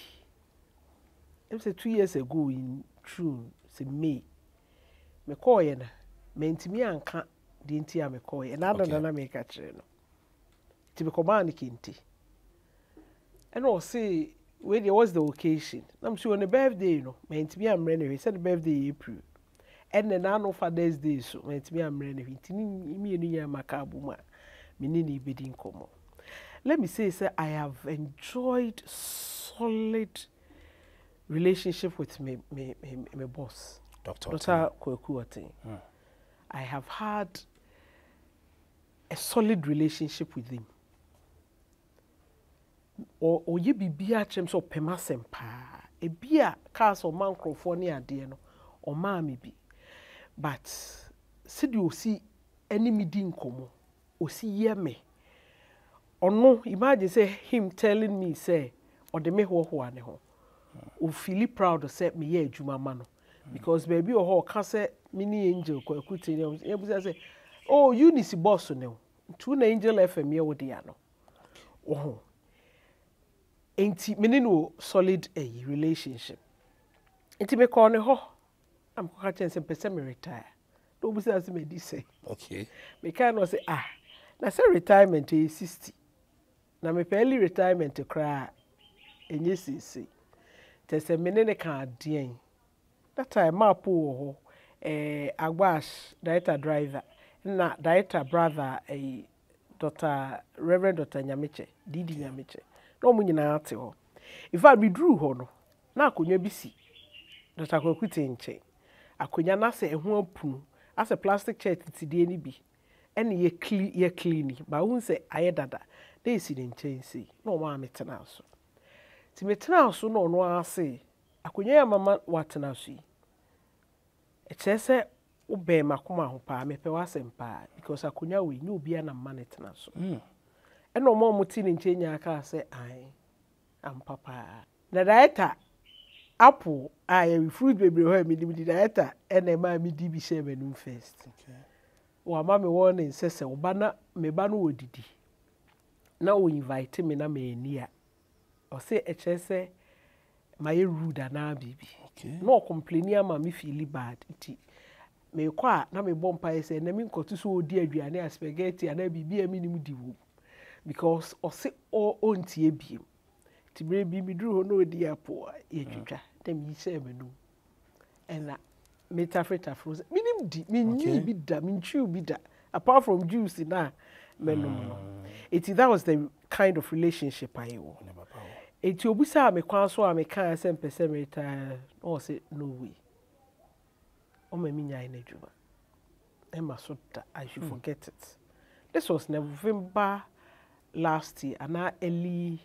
[SPEAKER 1] it was 2 years ago in June say May me call ye na mentimi anka de ntia me call ye na adana na me ka kire no tibe ko man kinti and I say when there was the occasion I'm sure on the birthday you know mentimi am rene he said the birthday April and then no Father's Day so mentimi am rene ntini mi enu ya makabu ma me ni bedi nkomo. Let me say I have enjoyed solid relationship with my boss Dr. Kwaku. I have had a solid relationship with him. Or ye be chem so pema sempa. E bia cars or man crofoni ade no or ma me bi. But said you see any meeting nkomo o see ye me. Or no, imagine say him telling me say or the me ho ane ho. O feel proud to say me ye adwuma ma no. Because baby or ho ka say mini angel Kwaku say oh you ni si boss no. Tu na angel FM ye wo de ano. Oh. Enti mene no solid relationship. Enti me call ne ho. Am ko ka chen se pese me retire. Do bu say me di say.
[SPEAKER 2] Okay.
[SPEAKER 1] Me kind no say na say retirement is 60. Na me early retirement kra enye sisi. Te se mene ne ka adien. That time map ho Agbash director driver na director brother Reverend Dr. Nyamiche, Didi Nyamiche. No mu nyina ate ho. In fact we drew ho no. Na akonya bi si. Dr. Kwaku nche. Akonya na se eho apunu. As a plastic chair titidie ni bi. Ene ye clean ba won se aye dada. Dey si den nche no ma metena so. Ti metena so no no ase. Akonya ya mama watena so yi. Echese obe makoma ho pa me pe wasempa because akonya we nyu bia na ma netena so. Eno mo muti ni nche nya aka se am papa. Na director apple fruit bebre ho mi di director ene ma mi di bi share menum first. Okay. Wa ma me warning sese oba na me ba no odidi. Na o invite me na me ania. O say echese my rude na bibi. Okay. No complaining ama me feel bad iti. Me kwa na me bompa say na me nkotu so odi aduane a spaghetti ana bibi ami ni mu di wo. Because o say o ontie biem. Ti bre bi mi dru ho no odi apo ye twitwa. Dem yi share menu. And metafreta frozen. Minim di mi nyi bi da, mi nchu bi da. Apart from juice na menu no. That was the kind of relationship I had. Eti obusa me kwan so a me kan se mpese me retire no say no way. O ma mi nya na djuma. E ma so that I should forget it. This was November last year and early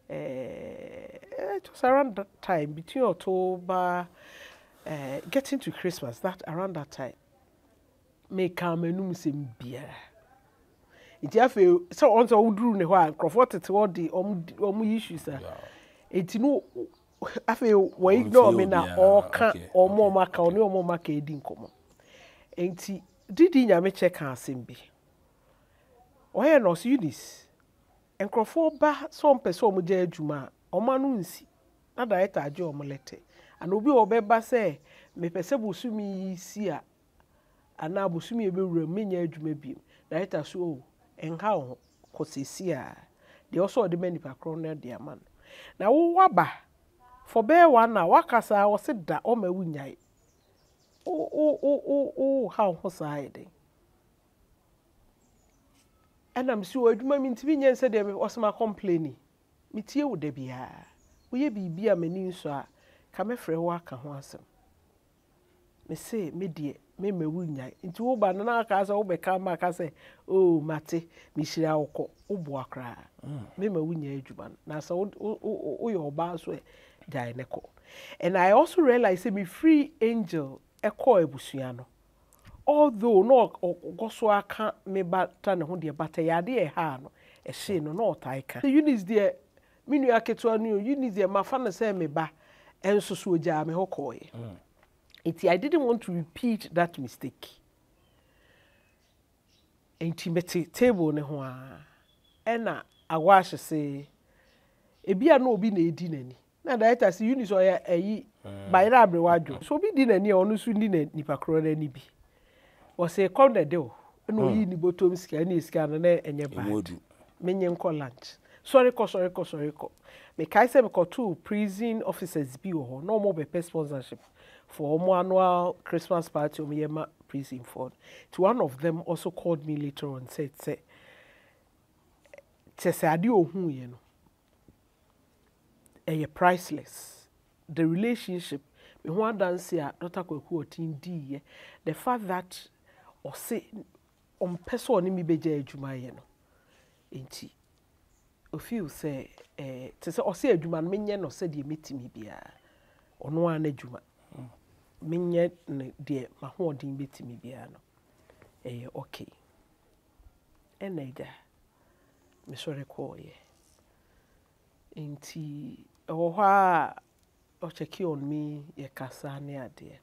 [SPEAKER 1] it was around that time between October getting to Christmas that around that time me come enum se bia. Iti afi so on so udru ne ho a crofort te wo di omu issues a eti no afi we ignore me na oka omo maka oni omo maka edi nkomo enti didi nyame check asem bi oye no so unis encrofo ba so mpese omo je adwuma oma no nsi na director age omo lete and obi obeba say me pese bosumi si a ana bosumi ebewura menya adwuma bi director so and how Cosia, they also the many pacronia, dear man. Now, waba for bear 1 hour, Wakasa was said that on my winyai. Oh, how was I? And I'm sure you mean to be said there was my complaining. Metia would be we be a menu, sir. Come a free work and handsome. Me say, me dear. Me wunya nti wo ba na aka so wo be ka ma ka say oh mate me hira woko obo akra me wunya adwuma na so wo yo ba so dai ne ko. And I also realize say me free angel e ko ebusua no although no go so aka me bata ne ho de bata ya de e ha no e hye no no tai ka unis de me nu aketo anu unis de ma fa na say me ba enso so ogya me ho koye I didn't want to repeat that mistake. Intimate table ne ho a. Ena awash say ebia no obi na edi nani. Na director say uni so ya eyi bayra abrewadwo. So obi di nani onu so ndi na nipa kro na ni bi. O say come the deal. Na oyi ni bottom sika na sika na enye bad. Menye nko lunch. Sorry ko. Me kai say me ko two prison officers bi ho. No more be sponsorship for omo annual Christmas party o me yema prison for. To one of them also called me later on said say adi ohun ye no. Priceless. The relationship me ho dance a Dr. Kwaku Otindi the fact that or say on person ni mi beje adwuma ye no. Enti o feel say te say o say adwuma no menye no say de metimi bia ono an adwuma menye ne de ma ho odin betimi bia no okay enaida me sore ko ye enti o ha o check on me ye kasa ne ade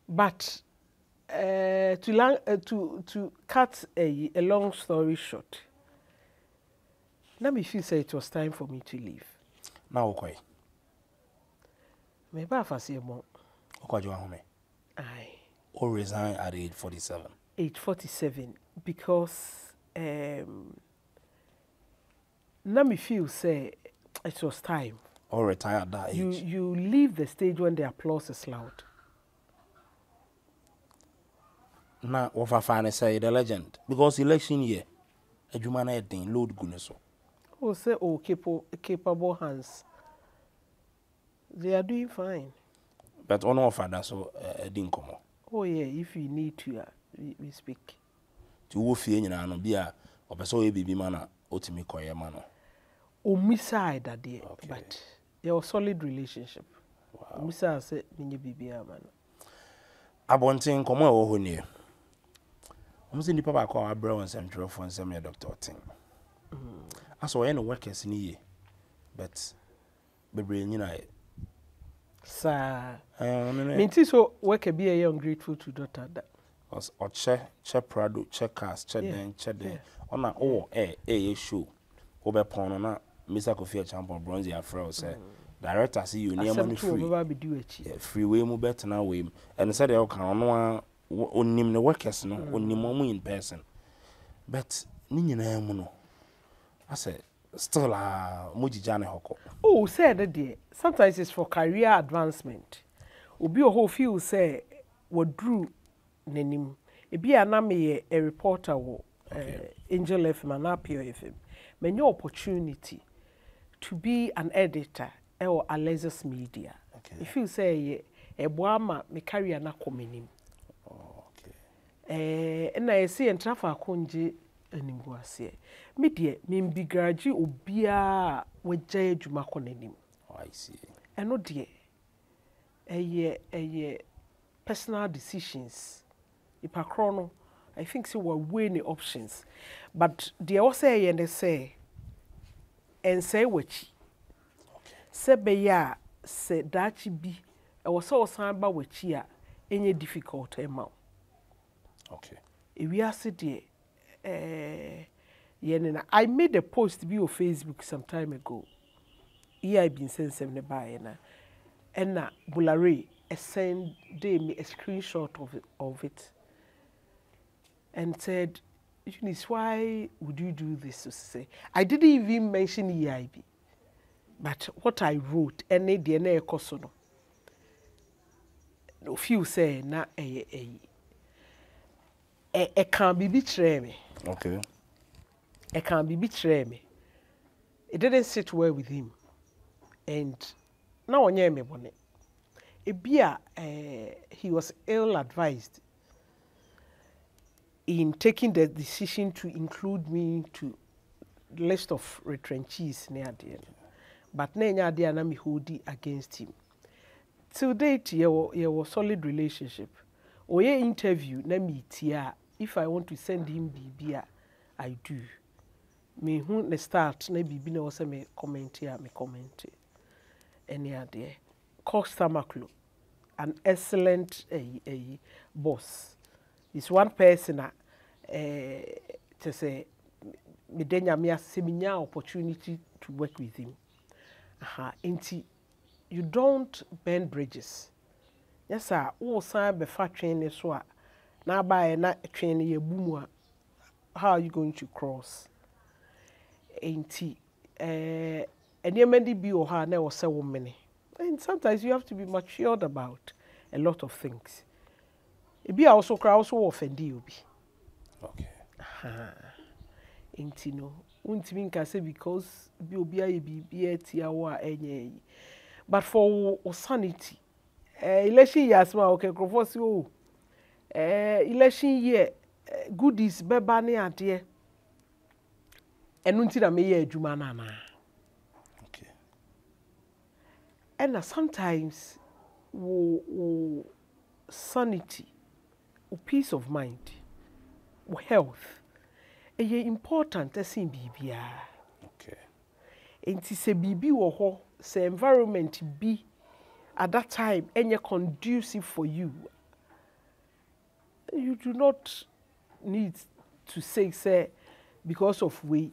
[SPEAKER 1] but to cut a long story short, let me feel say it was time for me to leave.
[SPEAKER 2] Now, okay.
[SPEAKER 1] Maybe I say more.
[SPEAKER 2] Okay,
[SPEAKER 1] Aye.
[SPEAKER 2] Or resign at age 47.
[SPEAKER 1] Age 47, because let me feel say it was time.
[SPEAKER 2] Or retire at that age.
[SPEAKER 1] You leave the stage when the applause is loud.
[SPEAKER 2] Na what I say the legend because election year, a human head thing load goodness.
[SPEAKER 1] Oh, say capable hands. They are doing fine.
[SPEAKER 2] But on offer that so didn't come.
[SPEAKER 1] Oh yeah, if you need to, we speak.
[SPEAKER 2] To wo fie nyina no bia opeso ye bibi mana otimi koye mano.
[SPEAKER 1] Omisa that day, but there was solid relationship. Wow. Omisa say minye bibi amano.
[SPEAKER 2] Abonten komo e wo ho nie. Omse nipa ba kwa abra won sem twere fo nsem ye doctor tin. Aso ye no workers ni ye. But bebre nyina ye.
[SPEAKER 1] Sa minti so work be a ungrateful to daughter that.
[SPEAKER 2] Or che prado che cast che den ona show obe pon na Mr. Kofi Champion bronze afro say director see you near money free free way mu bet na way and said they can ono onim the workers no onim mu in person but ni nyina mu no I say still mojija ne hoko.
[SPEAKER 1] Oh, said that sometimes it's for career advancement. Obi o ho feel say what drew nenim ebi aname a reporter wo Angel FM and Apio FM many opportunity to be an editor or Alexis Media. If you say e boama me career na komenim. And I see en trafa konje animgu ase me de me bigraji obia wagya adwuma konenim.
[SPEAKER 2] I see.
[SPEAKER 1] Eno de eye personal decisions. Ipakrono, I think so were weighing options. But the say and they say and say which say beya say dachi bi I was so samba which ya any difficult amount.
[SPEAKER 2] Okay.
[SPEAKER 1] If we are said I made a post be on Facebook some time ago. Here I been saying something about and na Bulare send me a screenshot of it. And said, Eunice, why would you do this? To say, I didn't even mention EIB, but what I wrote, and they DNA kosono. No few say na a can be betray me.
[SPEAKER 2] Okay.
[SPEAKER 1] It can be betray me. It didn't sit well with him, and now on me bonnet. He was ill advised in taking the decision to include me to the list of retrenchees near the end. But near the end, I hold against him. Till date, there was solid relationship. Or your interview, na meet here. If I want to send him BB, I do. Me who the start, na BB na also me comment here, me comment. Any idea? Costa Maclo. an excellent boss. He's one person to say me seminar opportunity to work with him. You don't burn bridges. Yes, sir. Oh, sir, before training so now by not training your boom. How are you going to cross? And you may be or her now or so many. And sometimes you have to be matured about a lot of things. It be also cry also offend you be.
[SPEAKER 2] Okay.
[SPEAKER 1] Ain't no. Won't mean can say because be a tiawa any. But for sanity, election years ma okay crofos you. Election year goodies beba ne ade. Enu nti na me ye adwuma na na.
[SPEAKER 2] Okay.
[SPEAKER 1] And sometimes sanity, peace of mind, health, important as in bibia.
[SPEAKER 2] Okay.
[SPEAKER 1] Enti se bibi wo ho, se environment be at that time any conducive for you. You do not need to say because of we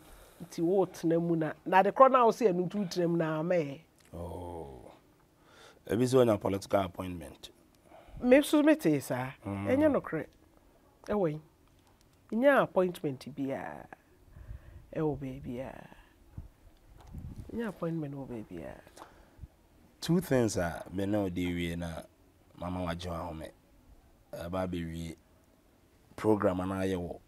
[SPEAKER 1] ti what na mu na the corner say enu tu trem na me.
[SPEAKER 2] Oh. Ebi so na political appointment.
[SPEAKER 1] Me so me te sa. Enya no kre. Ewe. Nya appointment bia. Ewo baby a. Nya appointment wo baby a.
[SPEAKER 2] Two things are me know dey we na mama wa jo ahome. Ba be we program na aye wo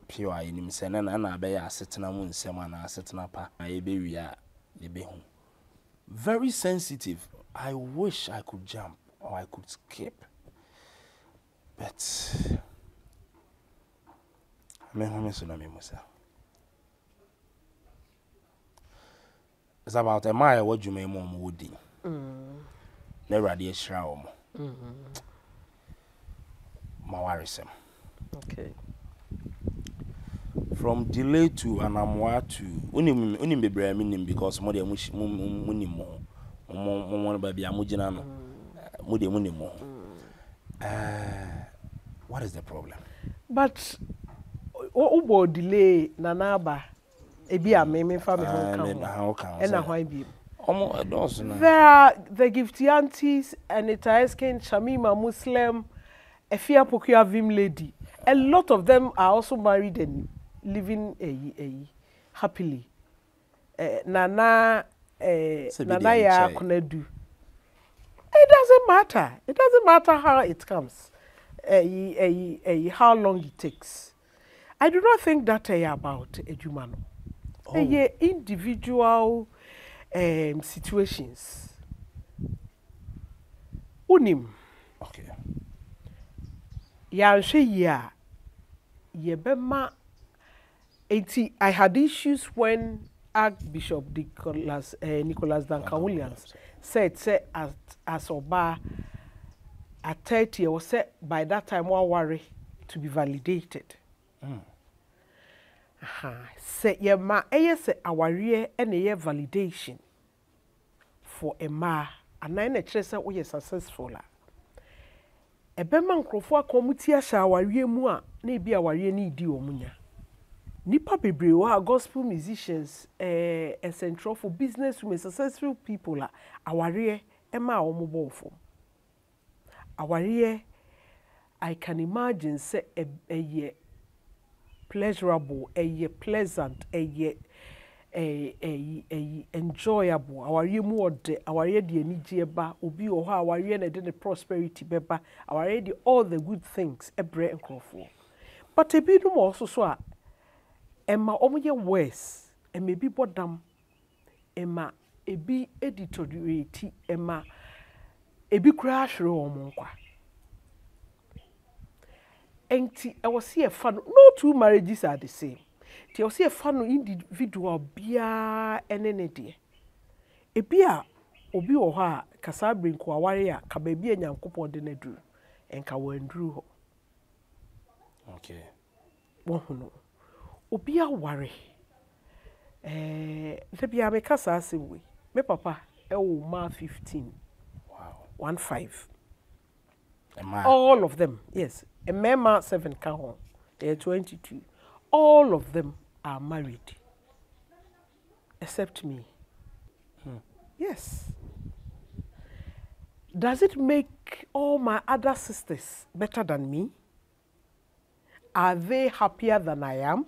[SPEAKER 2] pure anim se na be ya asetena mu nsem na asetena pa. Aye be we a de be hu. Very sensitive. I wish I could jump or I could skip. But me home so na me musa. It's about a mile what you may mom would do. Never a shroud. My worrisome.
[SPEAKER 1] Okay.
[SPEAKER 2] From delay to an amwa to only be braming because more than wish money more. Baby, I'm Mujinano. Mudi money more. What is the problem?
[SPEAKER 1] But obo delay nanaba ebi a me fa me ho kan and why be the gifty aunties and it asking Shamima Muslim Efia Pokia Vim lady. A lot of them are also married and living happily. Nana ya konedu. It doesn't matter. It doesn't matter how it comes. How long it takes. I do not think that about ejumano. Individual situations. Unim.
[SPEAKER 2] Okay.
[SPEAKER 1] Yanshe yebema. I had issues when Archbishop Nicholas Duncan Williams said as Oba at 30 was said by that time one worry to be validated. Say ye ma say our year and a year validation for a ma and then a chesa we successful. A beman crofo commutia shower ye mua ne be our year need you munya. Nipa bebre wa gospel musicians central for business women successful people our year ema omo for. Our year I can imagine say a year pleasurable, a year pleasant, a year enjoyable. Our year more our year the energy ba obi or how our year the prosperity beba our year all the good things a bread and crofo. But a bit more so Emma omoye worse and maybe bottom Emma a be editoriate Emma a be crash room. Enti I was here fun. No two marriages are the same. Ti I was here fun individual bia enene de. E bia obi wo ha kasa brin ko aware a ka ba bia nyankopon de na duru. Enka wanduru ho.
[SPEAKER 2] Okay.
[SPEAKER 1] Wo hono. Obi aware. Nte bia me kasa asem we. Me papa e wo ma 15.
[SPEAKER 2] Wow.
[SPEAKER 1] 15. All of them, yes. A mema 7 count. They're 22. All of them are married. Except me. Yes. Does it make all my other sisters better than me? Are they happier than I am?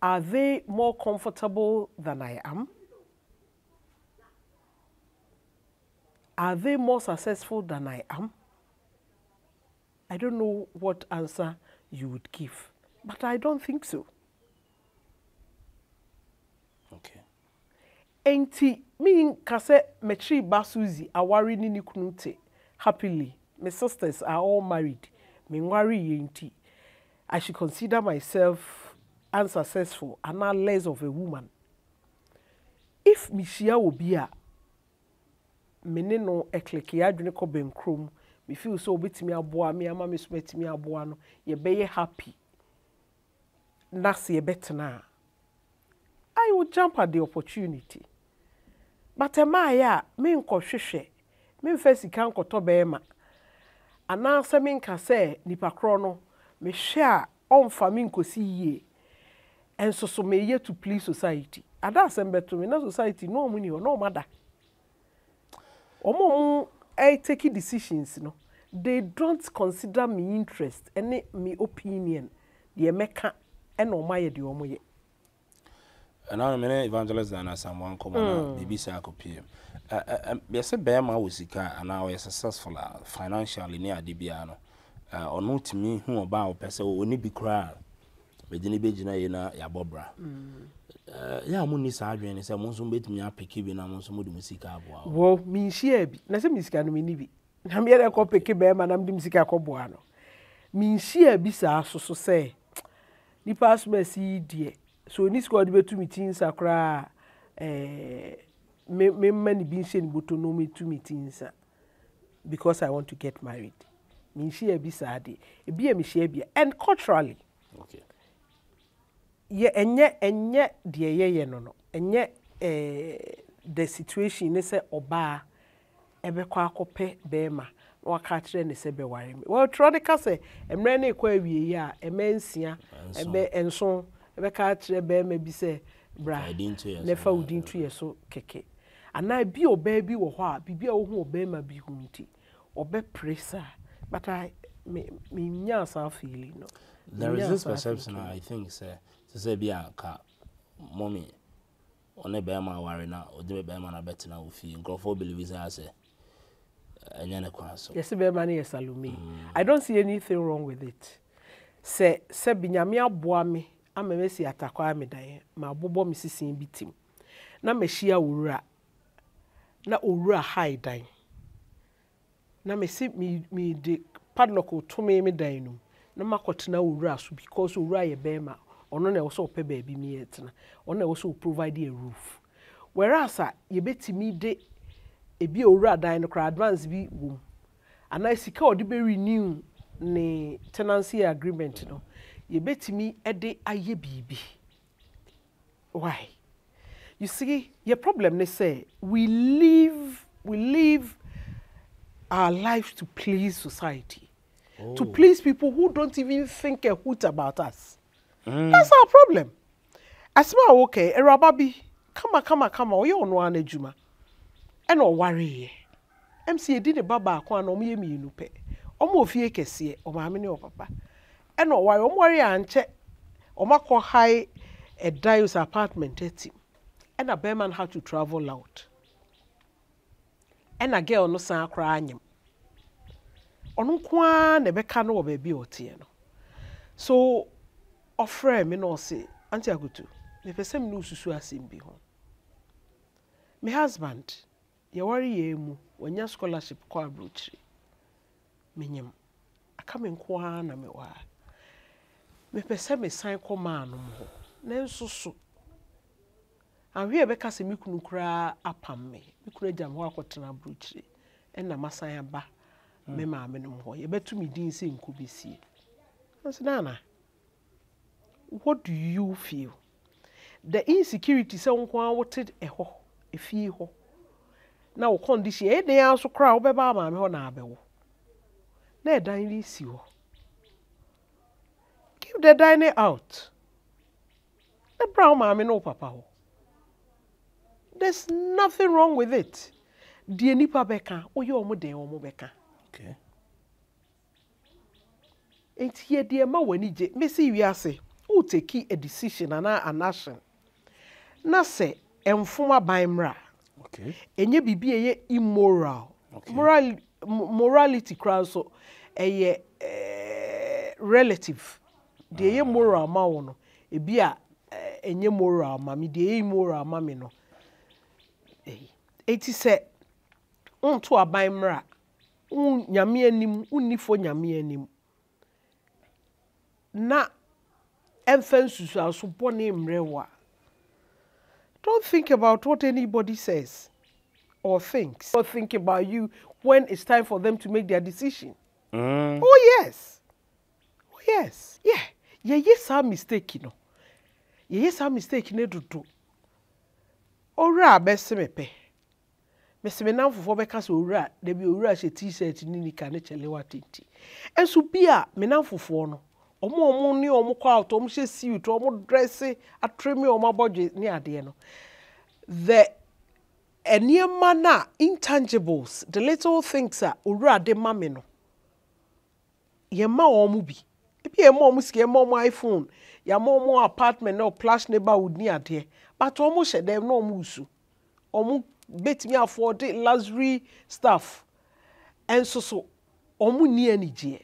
[SPEAKER 1] Are they more comfortable than I am? Are they more successful than I am? I don't know what answer you would give, but I don't think so.
[SPEAKER 2] Okay.
[SPEAKER 1] Enti me kase mechi basuzi awari ni kunute happily. My sisters are all married. Me worry enti. I should consider myself unsuccessful and not less of a woman. If Mishia Obia meneno ekleke adwene ko benkrom me feel so betimi aboa me ama me so betimi aboa no ye be happy na se betena I will jump at the opportunity. But emaya me nkɔhwehwɛ me mfa sika nkɔtɔ bɛɛma anaasɛ me nka sɛ nipa korɔ no me hwɛ a ɔmfa me nkosi yie enso so me ye to please society ada asɛm bɛto me na society no ɔmo ni no ɔmo ada ɔmo take decisions no they don't consider me interest and me opinion the meka and ɔmo ayɛ de ɔmo yɛ.
[SPEAKER 2] And I'm an evangelist and someone come on BBC PM. Yes, a bear ma was sika and now is successful financially near Dibiano. Or not to me who about person only be crowd. But the Nibijina Yabobra. Yeah, Munis Adrian is a monsoon bit me up picky and I'm some musica.
[SPEAKER 1] Well, me share be. Nasa miscan minibi. I'm yet a copy bear and I'm the musica cobuano. Me share be so say. Ni pass me see dear. So ni squad be to meetings akra me many been saying but no me two meetings because I want to get married. Me share be sad. E be a me share be and culturally.
[SPEAKER 2] Okay.
[SPEAKER 1] Yeah, enye de ye no. Enye the situation ne say oba ebe kwa akope bema na waka kire ne se be ware me. Well try de ka say emre na ekwa awie ya emensia ebe enso ebe ka kire bema bi say bra nefa udin to yeso keke. Ana bi oba bi wo ho a bibia wo hu obema bi hu nti obe pressure but I me nya sa feeling no.
[SPEAKER 2] There is this perception I think say to say be a ka mommy on a bema worry now or the bema na better now feel growth believe I say
[SPEAKER 1] yes bema na salumi. I don't see anything wrong with it. Se binyame aboa me amemesi atakwa me dan ma bobo me sisin bitim na mehia wura na owura high dan na me si me de padlock to me dan no na makotena owura so because owura ye bema ono na also pay baby me etna ono also provide a roof whereas ye betimi de ebi owura dan no kra advance bi wom ana sika odi be renew ne tenancy agreement no ye betimi ede aye bibi. Why? You see, your problem is say we live our lives to please society. Oh. To please people who don't even think a hoot about us. That's our problem. As well, okay, a rababi, come on, you on one ejuma. And no worry. MC did a baba kwa no me nupe. Omo fie kese o ma me ne o papa. And no worry anche o makọ high a Dios apartment team. And a bearman had to travel out. And a girl no san crying. Onu kwa nebeka no baby otie no. So offer me no say Auntie Akoto, me pese me no susu asem bi ho. My husband, ye worry ye mu, wanya scholarship kwa abrochiri. Menyem. Aka me kwa na me wa. Me pese me sign koma no ho. Na nso so. Anhwe beka se me kunu kura apam me. Me kunu jam ho akotena abrochiri. Na masan aba. Me maame no ho. Ye betu me din se nko besie. Nso nana. What do you feel? The insecurity say nko woted eho, efie ho. Na wo condition e dey anso kra wo beba maame ho na abewo. na dining si ho. Give the dining out. The brown mama no papa ho. There's nothing wrong with it. Die nipa beka, oye omo den omo beka.
[SPEAKER 2] Okay.
[SPEAKER 1] Enti ye die ma wani je. Me see wi ase. Who take a decision and an action. Na se emfuma baimra.
[SPEAKER 2] Okay.
[SPEAKER 1] Enye bibi eye immoral.
[SPEAKER 2] Okay.
[SPEAKER 1] Morality crowd so eye relative. De eye moral ma wono. Ebi a enye moral ma me de immoral ma me no. Eti se unto abaimra. Nyame anim, unifo nyame anim. Na emfensusu aso bone mrewa. Don't think about what anybody says or thinks. Or think about you when it's time for them to make their decision. Oh yes. Oh yes. Yeah. Yes, our mistake, you know. Yes, our mistake ne do. Ora bese mepe. Mese me nan fofo beka so ora, de bi ora she t-shirt ni nika ne chelewa tinti. Enso bia me nan fofo no. Omo ni omo kwa out, omo she suit, omo dress, atremi omo budget ni ade no. The eniyama intangibles, the little things are ora de mame no. Ye ma omo bi. Ebi ye ma omo sike, ye ma omo iPhone, ye ma omo apartment no plush neighborhood ni ade. But omo she dem no omo usu. Omo bet me afford luxury stuff. And so omo ni anije.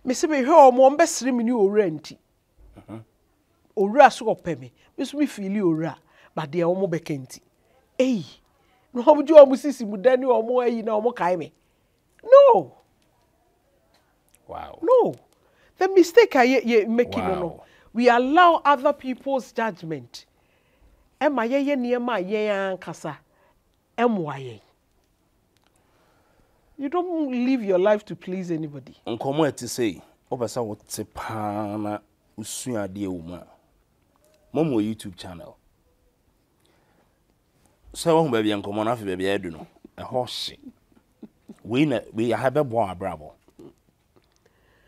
[SPEAKER 1] Me se me hwe omo mbesere me ni owura nti. Owura so opeme. Me so me feel owura, but de omo beka nti. Eh. No omo ju omo sisi mu dani omo ayi na omo kai me. No.
[SPEAKER 2] Wow.
[SPEAKER 1] No. The mistake I making no. We allow other people's judgment. Ema ye niema ye ankasa. Emwa ye. You don't live your life to please anybody.
[SPEAKER 2] Nkomo eti say, opesa wo te pa na usua de uma. Momo YouTube channel. So wo ba bia nkomo na fe ba bia edu no. E ho hye. We have a boa brabo.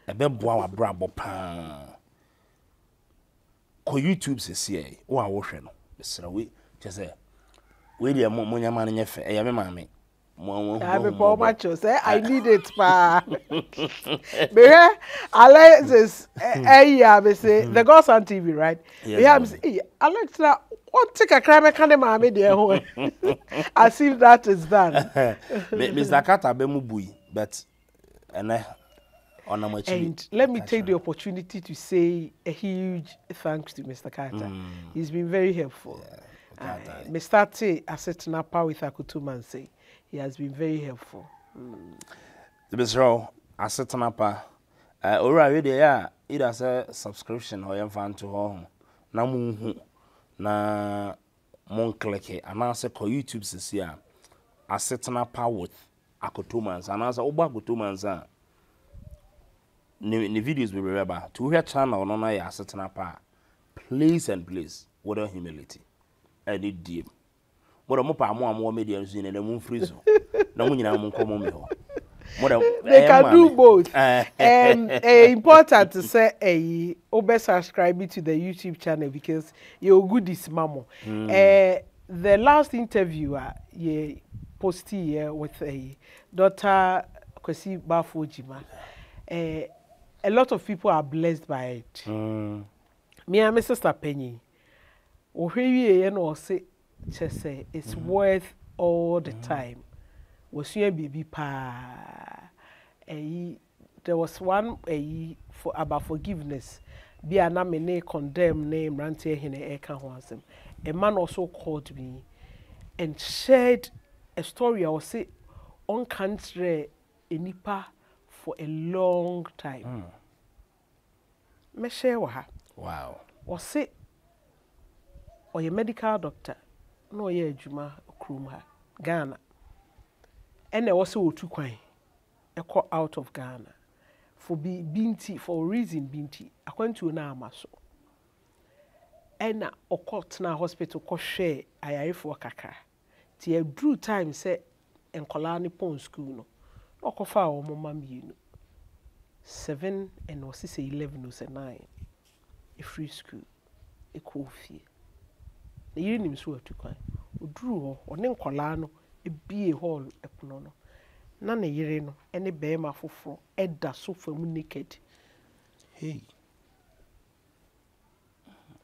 [SPEAKER 2] E be boa brabo pa. Ko YouTube se sie, wo a wo hwe no. Besra we say we dey mo nyama na nyefe. E ya me maame.
[SPEAKER 1] I need it, pa. But Alexis, say the Ghost on TV, right? Yes, Alexa, what take a crime kind of mammy there? As if that is done.
[SPEAKER 2] Mr. Kata Bemubui, but and let
[SPEAKER 1] me take the opportunity to say a huge thanks to Mr. Carter. He's been very helpful. Mr. T, I said to Napa with Akoto Mansah. He has been very helpful.
[SPEAKER 2] The Bisro, I said to Napa, already, yeah, it has a subscription or you fan to home. Na mon click and answer call YouTube this year. I said to Napa with Akoto Mansah and answer Oba Akoto Mansah. The videos we remember to her channel no I said to Napa. Please and please, without humility. I need deep. But I'm more media in the moon freeze. No one in come me.
[SPEAKER 1] They can do both. Important to say a subscribe to the YouTube channel because you're good this mamo. The last interview you posted here with a Dr. Kwesi Bafojima. A lot of people are blessed by it. Me and my sister Penny. Just say it's worth all the time. Was your baby pa? There was one for about forgiveness. Be a name condemn name ranting in a eka wansem. A man also called me and shared a story. I was say on country in Nipa for a long time. Me share with her.
[SPEAKER 2] Wow.
[SPEAKER 1] Or say or a medical doctor. No, yeah, Juma Krumha, Ghana. And there was also two coin, a call out of Ghana for Binti for reason Binti. I went to an amaso. And a court na hospital ko share I for kaka. Till drew time say and Kolani Pond school no. okofa o mo mamienu 7 and o say 11 o say 9 a free school e coffee na yiri nim so atukwan oduru ho one nkola no e bie hall epono no na ne yiri no ene beema foforo eda so fam naked.
[SPEAKER 2] Hey.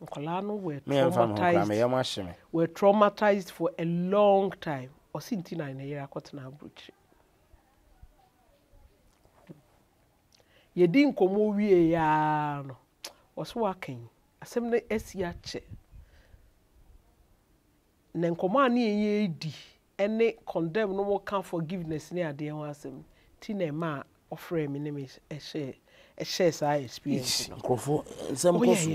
[SPEAKER 1] Nkola no were traumatized for a long time. Osinti na ne yiri akotena abrochi. Yedi nkomo wie ya no oso akan asem na asia che na nkomo ani ye di ene condemn no mo can forgiveness ni ade ho asem ti na ma ofre me ne me share sa experience no
[SPEAKER 2] nkofo nsem koso.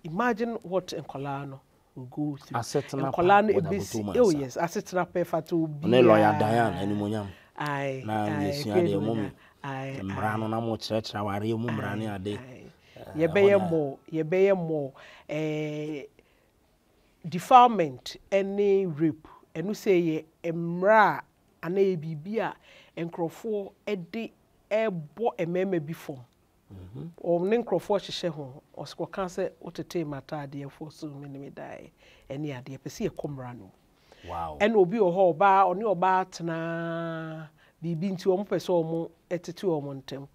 [SPEAKER 1] Imagine what nkola no will go through.
[SPEAKER 2] Asetna
[SPEAKER 1] nkola no ebisi oh yes asetna perfect obi
[SPEAKER 2] ne lawyer Diane animonyam
[SPEAKER 1] ai
[SPEAKER 2] na yesia de mum mrano na mo kyerɛkyerɛ ware mu mrane ade
[SPEAKER 1] yebeye mo defilement any rape enu say ye emra ana ye bibia enkrofo ede ebo ememe bi fom o ne nkrofo hyehye ho osko kan se otete mata ade efo so me dai eni ade pese ye komra no.
[SPEAKER 2] Wow.
[SPEAKER 1] En obi oho oba oni oba tena bibi nti omo pese omo etete omo ntem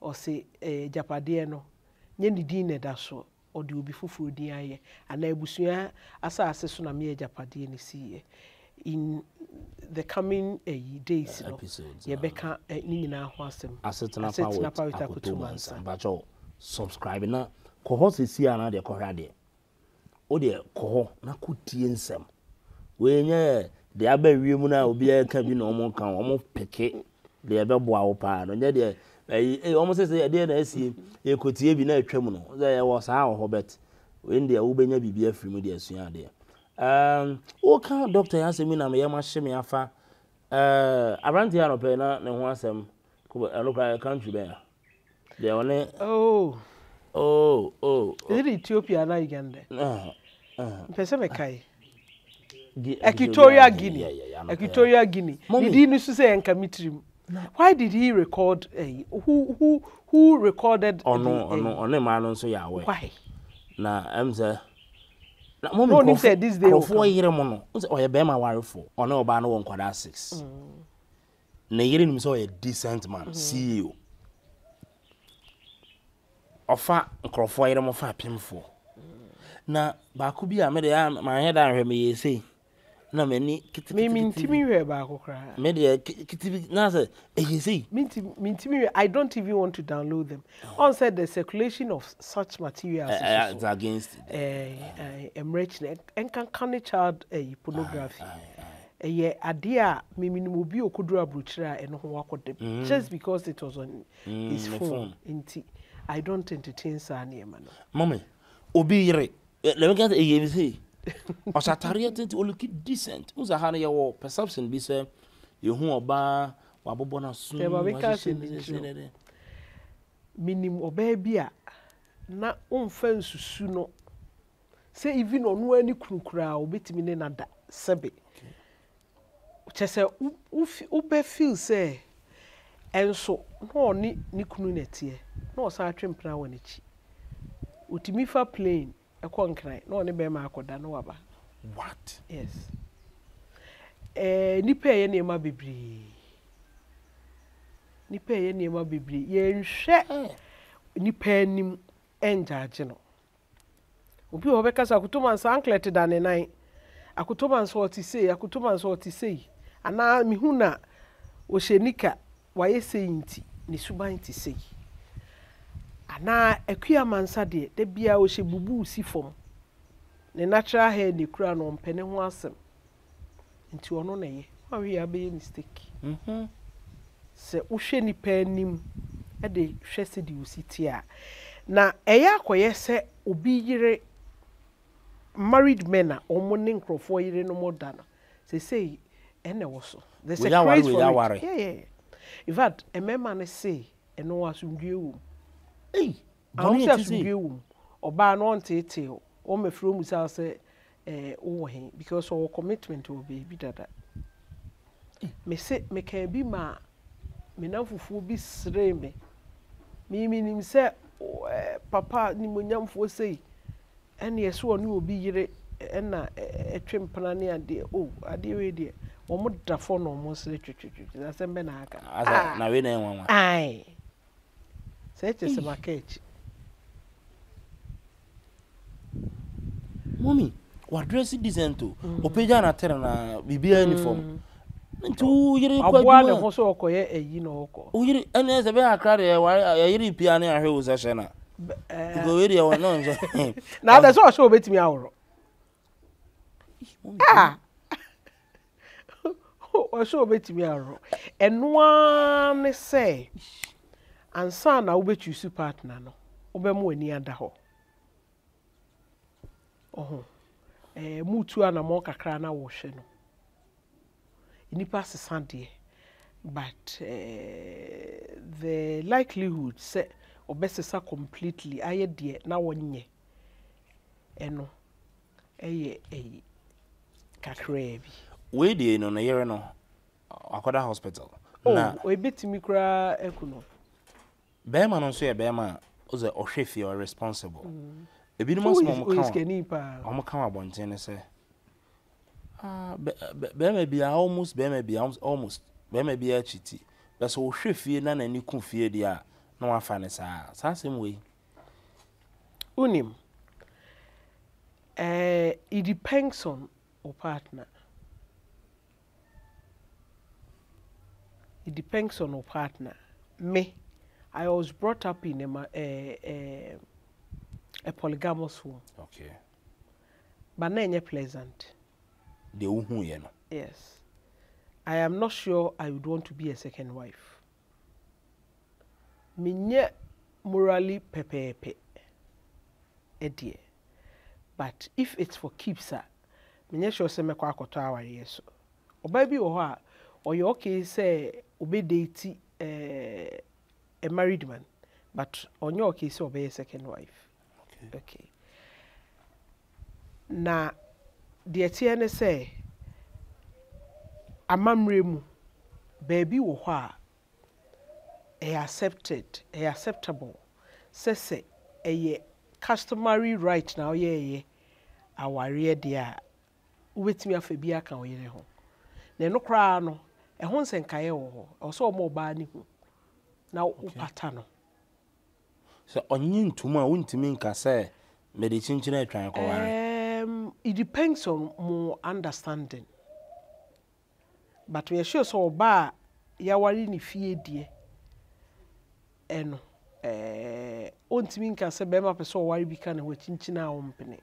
[SPEAKER 1] o se japade no nye ni din ne da so o de obi fufuru din aye ana ebusua asase so na me japade ni siye in the coming days no ye beka ni nyina ho asem
[SPEAKER 2] asetena pa with Akoto Mansah bacho subscribe na ko ho sesi ana de ko hwade o de ko ho na ko tie nsem we nye de abawie mu na obi aka bi na omo kan omo peke de ebeboa wo pa no nye de omo sese de na asie e kotie bi na atwam no ze ye wo saa ho bet we ndi wo benya bibia afiri mu de asua de o kan doctor ya se mi na me ma hye me afa abrante ya no pe na ne ho asem ko local country be de one
[SPEAKER 1] is it Ethiopia na Uganda pese me kai Equatorial Guinea did he say enka mitrim. Why did he record who recorded
[SPEAKER 2] on man so ya we
[SPEAKER 1] why
[SPEAKER 2] na say na
[SPEAKER 1] mommy said this day
[SPEAKER 2] for yire mo no o ye be ma warefo ona oba no won kwada 6 na yire nim so a decent man CEO ofa nkrofo yire mo fa pemfo na ba ku bi a me de ma he da hwe me yesi na mani kitimi
[SPEAKER 1] mintimi hwe ba akokra
[SPEAKER 2] me de kitimi na say yesi
[SPEAKER 1] mintimi I don't even want to download them. On said the circulation of such materials
[SPEAKER 2] is against
[SPEAKER 1] enrichment and can child pornography ye ade a miminu obi okudura abrochira eno ho akodem just because it was on his phone inti I don't entertain sa na no
[SPEAKER 2] mommy obi yire let me get say osatare tete o look decent uza ha na ye wo perception bi say ye hu oba wabobo na so
[SPEAKER 1] minim oba bi a na onfa nsusu no say even onu ani kurukura obetimi ne nada sebe chese u be feel say enso no oni ni kunu netie na osa atwempra wanichi utimi fa plane ekonkran na oni be ma akoda no waba
[SPEAKER 2] what
[SPEAKER 1] yes nipa ye ne ma bebri ye nhwe nipa anim enjage no obi ho be kasa Akoto Mansah anklet da ne nan Akoto Mansah otisei ana mihuna o hyenika waye seinti ni suban ti sei ana akua Mansah de bia o hye bubu si fom ne natural hair ne kura no mpene ho asem nti ono na ye awe ya be mistake se wo hwe nipa anim e de hwe se di usiti a na eya akoye se obi yire married men a omo ne nkrofo yire no moda no say ene wo so there's a craze for it. Yeah in fact a man ne say eno asundwe wo boni asundwe wo oba no ontete o mefro mu sa say wo he because our commitment will be dada me say me can be ma me na fufu bi sere me nim se papa ni monyamfo sei ene yeso oni obi yire na etwem pana ne ade ade we de omo da fo no mo sere twetwetwe na se mbe na aka
[SPEAKER 2] asa na we na enwanwa
[SPEAKER 1] ai se che se market
[SPEAKER 2] mommy what dress decent to opeja na tere na bibia uniform ntu yiri kwa
[SPEAKER 1] abua ne ho so okoye eyi na oko
[SPEAKER 2] o yiri ene se be akra ya yiri pia na ahwe wo se hye na go we de won no nje
[SPEAKER 1] na da so so betimi aworo o so betimi aworo enoa ne se ansa na wo bechusu partner no wo be mo ani ada ho mutu ana mo kakra na wo hwe no inipa sesande but the likelihood say obesesa completely aye de na wonye eno eye kakra bi
[SPEAKER 2] we de no na yere no Akoda hospital
[SPEAKER 1] na o ebetimi kura ekuno
[SPEAKER 2] be ma no so ye be ma o ze ohwefie or responsible ebi no mo mo kan o mo kan abonten ne se be ma bi almost be ma bi almost be ma bi a chiti be so ohwefie na na ni ku fie dia na wa fa ne sa sem we
[SPEAKER 1] unim it depends on your partner. It depends on your partner. Me, I was brought up in a polygamous home.
[SPEAKER 2] Okay.
[SPEAKER 1] But not pleasant.
[SPEAKER 2] The uhu ye no.
[SPEAKER 1] Yes. I am not sure I would want to be a second wife. Minye morally pepepe. Edie. But if it's for keeps, minye sure se me kwa Akoto aware yeso. Oba bi wo ho a oyo okay say obe date a married man, but on your case obey a second wife. Okay. Na the TN say amamremu baby wo ho a acceptable say a customary right now ye aware dia ubetimi afebia kan oyere ho na no kra no e ho nsenkaye wo ho oso mo ba ni hu na upata no
[SPEAKER 2] so onyi ntuma wontimi nka say me de chinchina atwan ko ware
[SPEAKER 1] it depends on more understanding, but we are sure so ba ya ware ni fie die eno ontimi nka say be ma pese o ware bi ka na ho chinchina wo mpene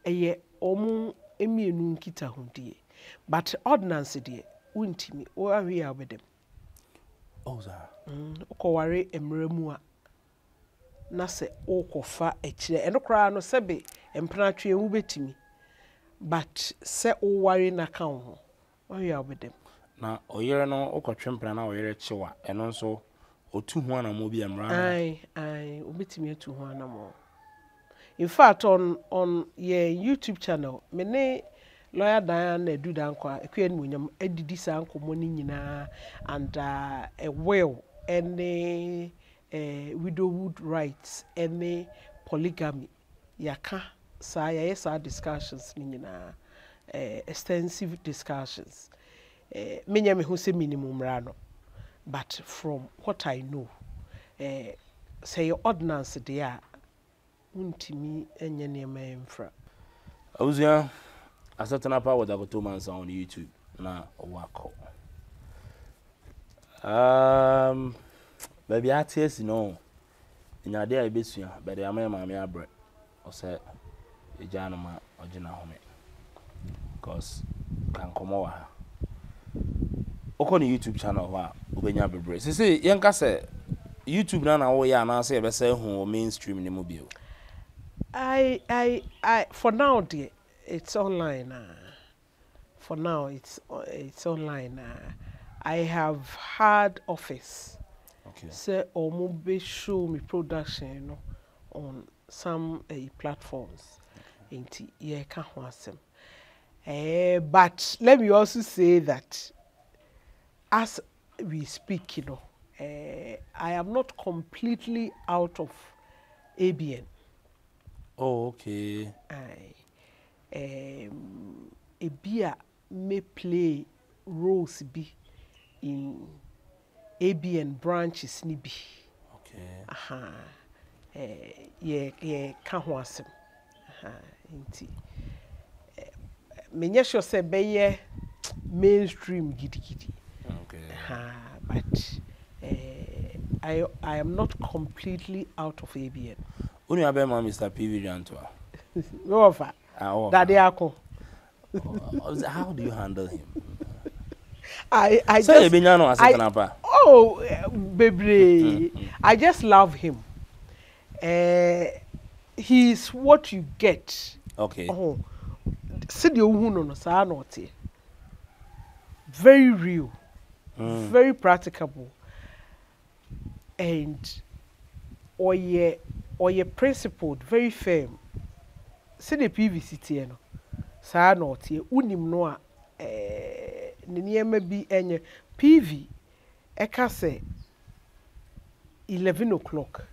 [SPEAKER 1] eye omu emienu nkita ho die, but ordinance die untimi o ahwe ya obedem
[SPEAKER 2] oza
[SPEAKER 1] ko ware emremu a na se o kofa ekire eno kra no sebe empena twe wu betimi, but se o ware na kan ho ahwe ya obedem
[SPEAKER 2] na oyere no okotwe mpena na oyere chiwa eno nso otu ho ana mo bi emra
[SPEAKER 1] ai obetimi etu ho ana mo. In fact on your YouTube channel me ne lawyer Diana do dan kwa ekwe ni munyam edidi sa nkomo ni nyina and a will any widowhood rights any polygamy yaka sa yes our discussions ni nyina extensive discussions menya me hu se minimum rano, but from what I know say your ordinance there untimi enye nema emfra
[SPEAKER 2] awuzia asatana pa with Akoto Mansah on YouTube na owako baby aties no nyade a ebesua bede amema me abre o se ejano ma ogina home because kan komo wa okoni YouTube channel wa obenya bebre se yenka se YouTube na wo ya na se e be se hu mainstream ni mo bio.
[SPEAKER 1] I for now dear, it's online. For now it's online. I have had office.
[SPEAKER 2] Okay.
[SPEAKER 1] So omobe show me production on some platforms. Inti ye ka ho asem. But let me also say that as we speak, I am not completely out of ABN.
[SPEAKER 2] Oh, okay.
[SPEAKER 1] A beer may play roles be in ABN branches ni bi.
[SPEAKER 2] Okay.
[SPEAKER 1] Aha. Ye ka ho asem. Aha. Nti. Menye sure say be mainstream gidi.
[SPEAKER 2] Okay.
[SPEAKER 1] But I am not completely out of ABN.
[SPEAKER 2] Uni abema Mr. PV Jantua.
[SPEAKER 1] Over. Daddy Ako.
[SPEAKER 2] How do you handle him?
[SPEAKER 1] I
[SPEAKER 2] say
[SPEAKER 1] just baby, I just love him. He's what you get.
[SPEAKER 2] Okay.
[SPEAKER 1] Oh, see the no sa no te. Very real, very practicable, and oye principled, very firm. See the PVC no sa no te unim no a niyema bi enye PV eka say 11 o'clock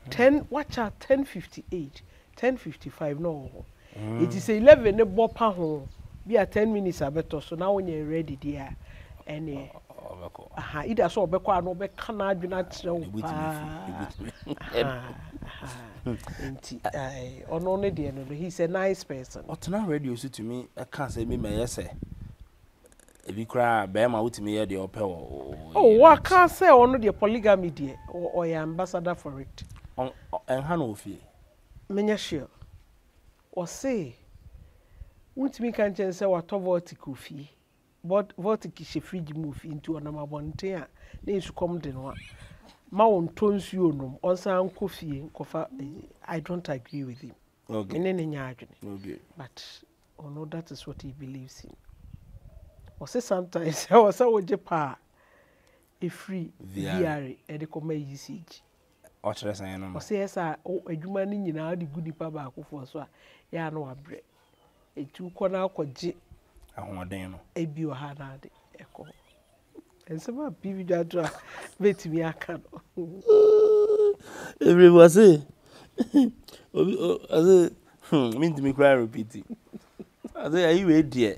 [SPEAKER 1] 10 watch out 10:58 10:55 no it is 11 ne bopa ho bi a 10 minutes abeto so now when you ready there any aha ida so obekọ anu obeka na adwena kire wo nti ono ne de no he's a nice person.
[SPEAKER 2] Otena radio so to me I can't say me say ebi kra be ma wutimi ye de ope wo.
[SPEAKER 1] Oh, what can say ono de polygamy de or your ambassador for it.
[SPEAKER 2] En ha no ofie.
[SPEAKER 1] Menya sure. Or say wutimi kan chen say wato vertical fie. But vertical she fridge move into an amabonte a na isu come de no. Ma won tonsu onum onsan kofie kofa. I don't agree with him.
[SPEAKER 2] Okay.
[SPEAKER 1] Okay. But no, that is what he believes in. Or say sometimes I was so jepa a free VR and the come usage.
[SPEAKER 2] Or say
[SPEAKER 1] yes, I adwuma ni nyina de good nipa ba akofo so a ya no abre. Etu kona akọje
[SPEAKER 2] ahoden no.
[SPEAKER 1] Ebi o ha na de ekọ. Ensema bibi dwadra betimi aka no.
[SPEAKER 2] Everybody say I say mean to me cry repeat. I say are you dear?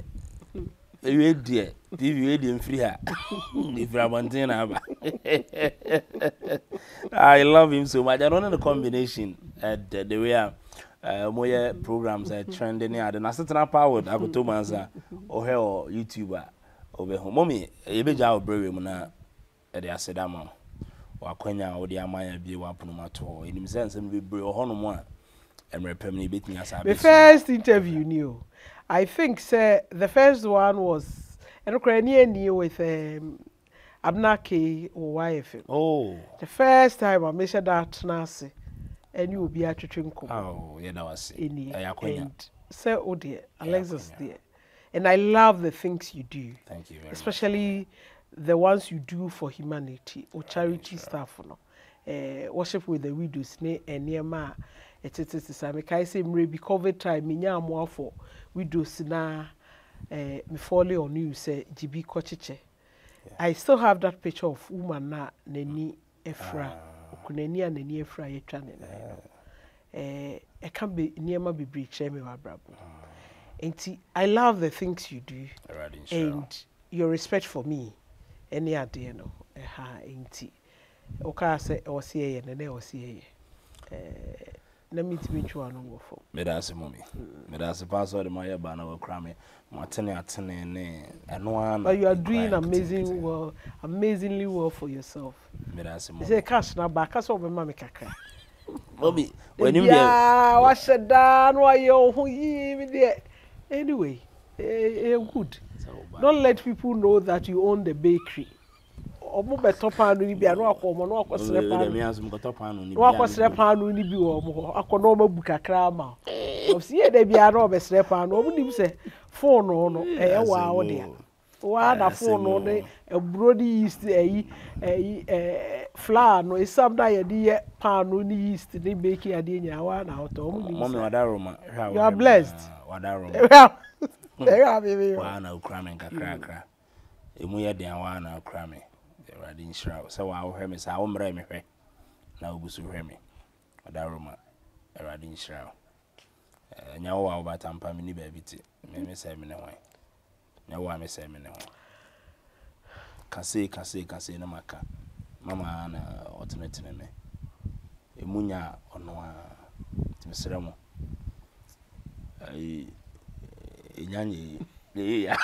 [SPEAKER 2] Are you dear? TV radio free her. If you are I love him so much. I don't know the combination the way more programs are trending here. The certain powered Akoto Mansah or her or YouTuber over home. Mommy, you be jaw brave muna at the Asedama or Quenya or the Amaya be wapunumato. In the sense, and we bring on one and repemni beating us.
[SPEAKER 1] The first interview knew. I think the first one was Ukrainian with Abnaki or YF.
[SPEAKER 2] Oh,
[SPEAKER 1] the first time I measured that Nasi and you will be at Trinco.
[SPEAKER 2] Oh, yeah, that was it.
[SPEAKER 1] And say, oh dear, Alexis dear. And I love the things you do.
[SPEAKER 2] Thank you very
[SPEAKER 1] especially
[SPEAKER 2] much.
[SPEAKER 1] The ones you do for humanity or charity stuff. No, worship with the widows, and near ma. It's I say maybe COVID time, minya more for widows na me follow on you say GB Kochiche. I still have that picture of woman na neni efra kuneni and neni efra ye twane na. Can be niema be breach me wa brabo. Enti I love the things you do and your respect for me. Any idea no enti. Oka say o see ye na o see ye. Let me teach you one for.
[SPEAKER 2] Medasi mommy. Medasi password my banner will cram me. Matene and one.
[SPEAKER 1] But you are doing amazingly well for yourself.
[SPEAKER 2] Medasi mommy.
[SPEAKER 1] Say cash na back as over mammy kaka.
[SPEAKER 2] Mommy, when you
[SPEAKER 1] wash it down why you who me there. Anyway, good. Don't let people know that you own the bakery. Omo beto panu ni bia no akomo no akosere panu
[SPEAKER 2] me asum ko topanu ni
[SPEAKER 1] bia no akosere panu ni bi wo mo akono ma bu kakra ma o si e de bia no obesere panu omo nim se phone no e wa wo de wa da phone no ne brody yeast flour no isam da ye de panu ni yeast ni bake ya de nya wa na oto omo nim
[SPEAKER 2] mommy wadaroma
[SPEAKER 1] you are blessed
[SPEAKER 2] wadaroma
[SPEAKER 1] wa na
[SPEAKER 2] ukramen kakra emu ye de wa na ukramen Radin Shroud. So I'll hear me say, I'll marry me. Now, Busu hear me. Adaroma, Radin Shroud. Now, I'll buy Tampa mini baby. Me say me no way. Now, I may say me no way. Can say, no maka. Mama, alternate me. Emunya on one. Timseremo. Yeah.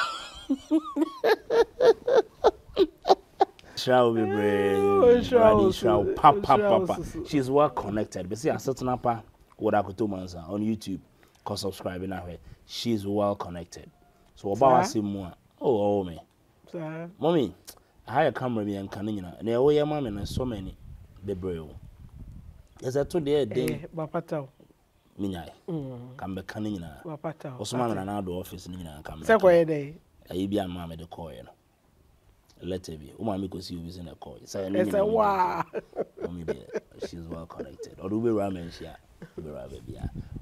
[SPEAKER 2] Shall be brave. Papa. She's well connected. But see, I set up what Akoto Mansah on YouTube. Cause subscribing now. She's well connected. So about us more. Oh me. Mommy, I have a camera and canina. And there were mommy and so many. The brave. Yes, I told you day.
[SPEAKER 1] Bapata.
[SPEAKER 2] Minyai. Come back canina.
[SPEAKER 1] Bapata.
[SPEAKER 2] Or some man out the office nina come.
[SPEAKER 1] Second day.
[SPEAKER 2] I be a mamma the coin. Let it be. Umami could see you using a coin. It's a
[SPEAKER 1] wow.
[SPEAKER 2] She's well connected. Or do we ramen here?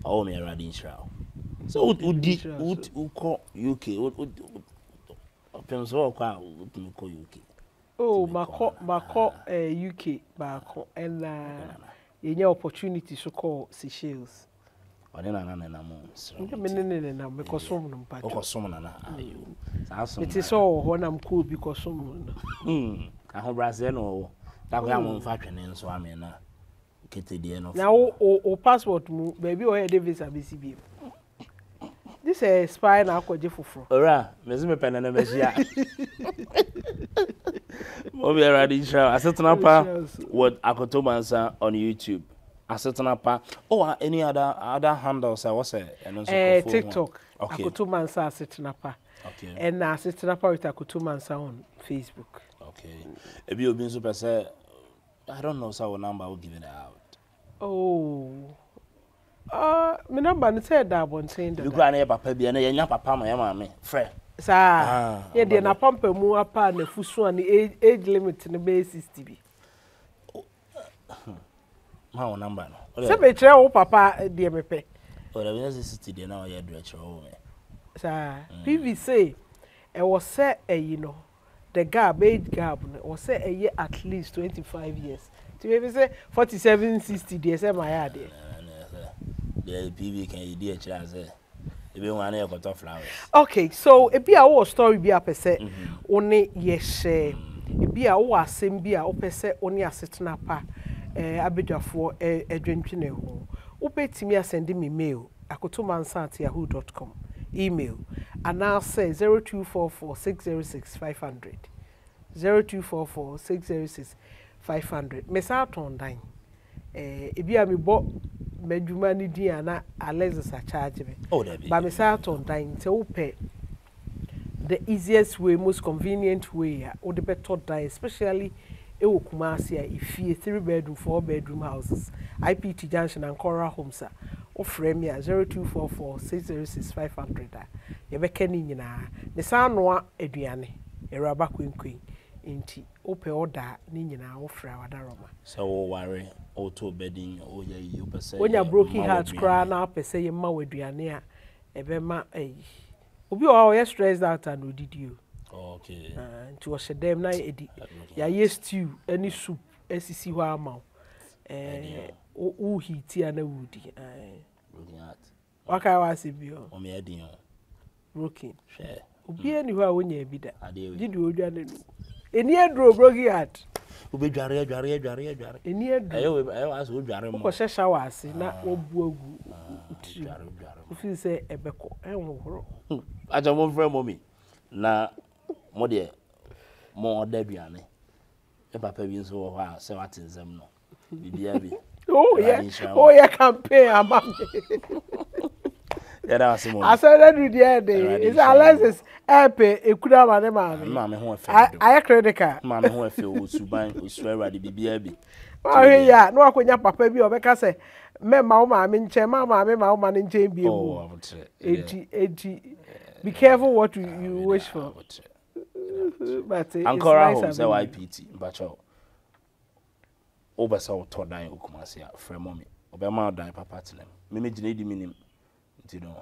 [SPEAKER 2] Oh, me a Radin Shroud. So, who call UK? UK.
[SPEAKER 1] Oh, Mako, UK, Bako, and any opportunity to call Seychelles.
[SPEAKER 2] Or then I'm
[SPEAKER 1] because someone,
[SPEAKER 2] but
[SPEAKER 1] it is all when I'm cool because someone.
[SPEAKER 2] I hope Brazil that we are factoring so I mean,
[SPEAKER 1] now, or passport, baby, or a Davis BCB. This is spy now, for.
[SPEAKER 2] Ora, Miss Pen and Messia. Mobi Radin Shroud. I set up what Akoto Mansah on YouTube. I set up any other handles I was
[SPEAKER 1] TikTok. Okay. Akoto Mansah setting up.
[SPEAKER 2] Okay.
[SPEAKER 1] And I setting up with Akoto Mansah on Facebook.
[SPEAKER 2] Okay. If you've been super say, I don't know so number will give it out.
[SPEAKER 1] Oh. My number is said that one saying that.
[SPEAKER 2] You go and papa be and your papa my mammy. Fair.
[SPEAKER 1] Sir, yeah, they na pump mu apa na fusu and age limit na be 60 bi.
[SPEAKER 2] My number no.
[SPEAKER 1] Say be try o papa dey me pe.
[SPEAKER 2] Oh, the business 60 dey now you do o me.
[SPEAKER 1] Sir, PV say e was say you know the gap age gap was say a year at least 25 years. To maybe say 47 60 dey say my yard there.
[SPEAKER 2] The PV can you dey try say even one e got flowers.
[SPEAKER 1] Okay, so e be a wo story be a pese oni ye share. E be a wo asem bi a wo pese oni asetena pa abedwafo edwentwene ho. Wo betimi asend me mail akotomansah@yahoo.com email and now say 0244606500 0244606500 message on line e be a me bo medjuma ni din ana Alexis a charge me.
[SPEAKER 2] Oh, that be.
[SPEAKER 1] But me say on time say wo pay the easiest way, most convenient way or the better die, especially e wo Kumasi a ifie 3-bedroom 4-bedroom houses IPT Junction and Cora Homes o frame ya 0244606500 ye be kani nyina ne sa noa aduane eraba kwenkwen inti ope order ni nyina wo fra wadaroma
[SPEAKER 2] so wo worry auto bedding o ye you person
[SPEAKER 1] when you broken heart cry na person ye ma waduane a ebe ma obi o ye stressed out and odidi o
[SPEAKER 2] okay
[SPEAKER 1] nti wo shedem na edi ya ye stew any soup esisi ho ama o hiti ana wudi
[SPEAKER 2] broken heart
[SPEAKER 1] waka wa se bi o
[SPEAKER 2] me edin o
[SPEAKER 1] broken
[SPEAKER 2] share
[SPEAKER 1] obi ani ho a wonya bi da
[SPEAKER 2] ade
[SPEAKER 1] didi odwane no eni edro broken heart
[SPEAKER 2] obi dware
[SPEAKER 1] eni edro
[SPEAKER 2] ayo as o dware mo
[SPEAKER 1] ko shesha wa ase na obu agu
[SPEAKER 2] dware
[SPEAKER 1] ofi se ebeko enwohoro
[SPEAKER 2] aja mo frɛ mommy na mo de mo odaduane e papa bi nso wo ha se watenzem no bibia bi
[SPEAKER 1] oh yeah campaign amam
[SPEAKER 2] era asimo
[SPEAKER 1] I said do the day is Alexis epe ekura ma ne
[SPEAKER 2] ma me ho afi
[SPEAKER 1] I critical
[SPEAKER 2] ma me ho afi o suban o suwa de bibia bi
[SPEAKER 1] oh yeah no akonya papa bi obeka se me ma wo ma me nche ma me ma wo ma ne nche bi emu eti be careful what you wish for but
[SPEAKER 2] Ankara home say YPT bacho obesa o to dan okumase a frɛ mommy obema dan papa tinem me gine di minim nti no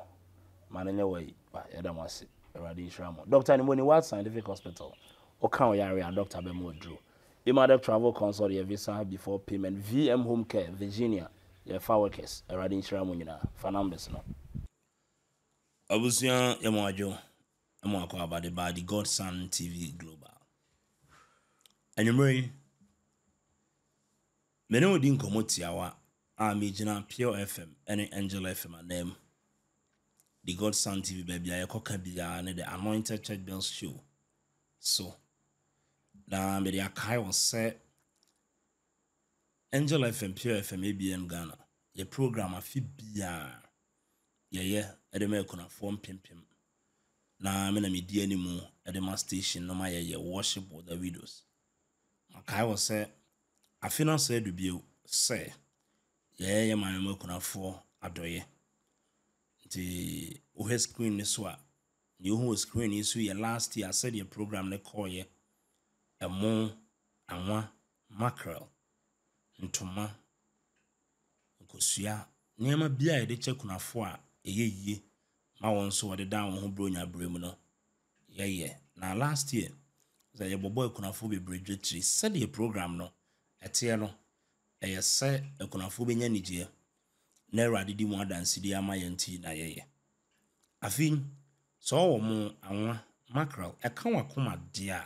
[SPEAKER 2] mananya wai ba yada mase Radin Shroud doctor ni moni what scientific hospital o kan o yare a doctor be mo dro Imadep Travel Consult, your visa before payment. VM Home Care, Virginia, your fire workers, a riding Shiramunina, for numbers. No. Abusia Yamajo, Amako about the Godson TV Global. And you marry Meno din Komotiawa, Amijina Pure FM, and Angel FM, and name the Godson TV baby, I cocker be the Anointed Church Bells show. So, now, maybe a Kai was set. Angel FM, Pure FM, ABN Ghana. Your program a fibia. Yeah, Edema kuna form pim. Na me na me di animu Edema station no my worship or the videos. Makai was say, I feel say to be say, yeah, my me kuna for adoye. The uhe screen is what you who screen is we last year I said your program they call ye a mon and one mackerel. Ntoma nkosua niema bia de che kunafo a eyeye ma won so wode dan won ho bronya bremu no ye na last year za ye bobo kunafo be bredwetri said the program no etie no eye se kunafo be nya nigye na awrade di mu adanse di ama ye nti na ye afin so wo mu anwa mackerel e kan wakoma dia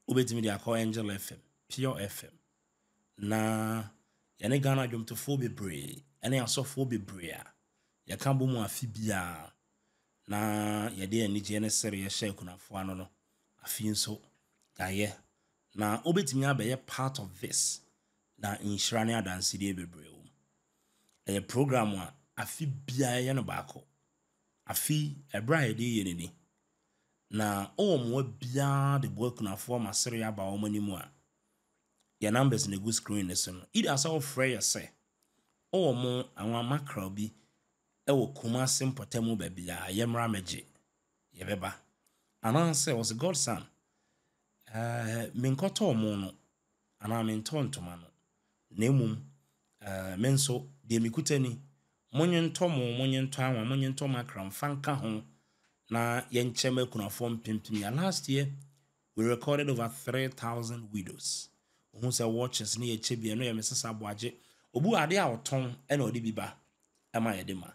[SPEAKER 2] obetimi dia call Angel FM Pure FM na yane Ghana dwom to fo bebre ene asofo bebre a ya kan bo mu afibia na yade anije ne sere ye hye kunafo ano no afi nso gaye na obetimi abaye part of this na insurance adanse de bebre o e program a afibia ye no baako afi ebra ye de ye ni na o mo bia de bo kunafo ma sere ya ba o manimu a your numbers in a good screen listen. It as all freya say. Oh mo anwa mackerel bi e wo kuma simpotemu baby ya yemra meje. Ye beba. Anan say was a godson. Minkoto mo no. Ana minton to mano. Nemum menso de mikutani. Monyen anwa monyen to mackerel fanka ho na yencheme kuna form pimpim ya last year we recorded over 3,000 widows. Who say watches near Chibia no Mrs. Abwaje, Obu ade a oton ena odi biba ama ye de ma.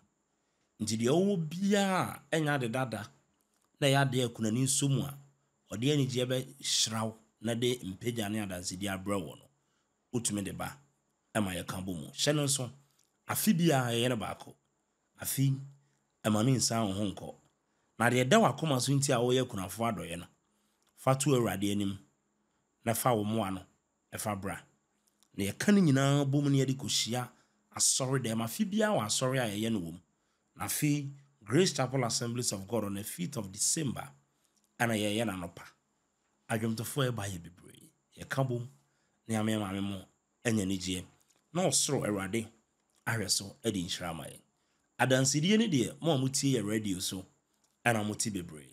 [SPEAKER 2] Nti de owo bia enya de dada na ya de akuna ni nsomu a ode ani je be hraw na de mpagya ne adanse di abra wo no. Utumi de ba ama ye kan bo mu. Hye no so afi bia ye ne baako. Afi ama no nsan ho nko. Na de da wakoma so nti a wo ye kunafo adoye no. Fatu awrade anim na fa wo mo ano. Efabra na yeka ne nyina bom ne yede kohyia asori dem afibia wa asori a ye no wom na fi Grace Chapel Assemblies of God on the 5th of December ana ye na nopa adwomtofo e ba ye bebre ye ka bom na amema mo anya nigye na osoro awrade ahweso edi nhyirama ye adansidie ne de mo amutie ye radio so ana muti bebre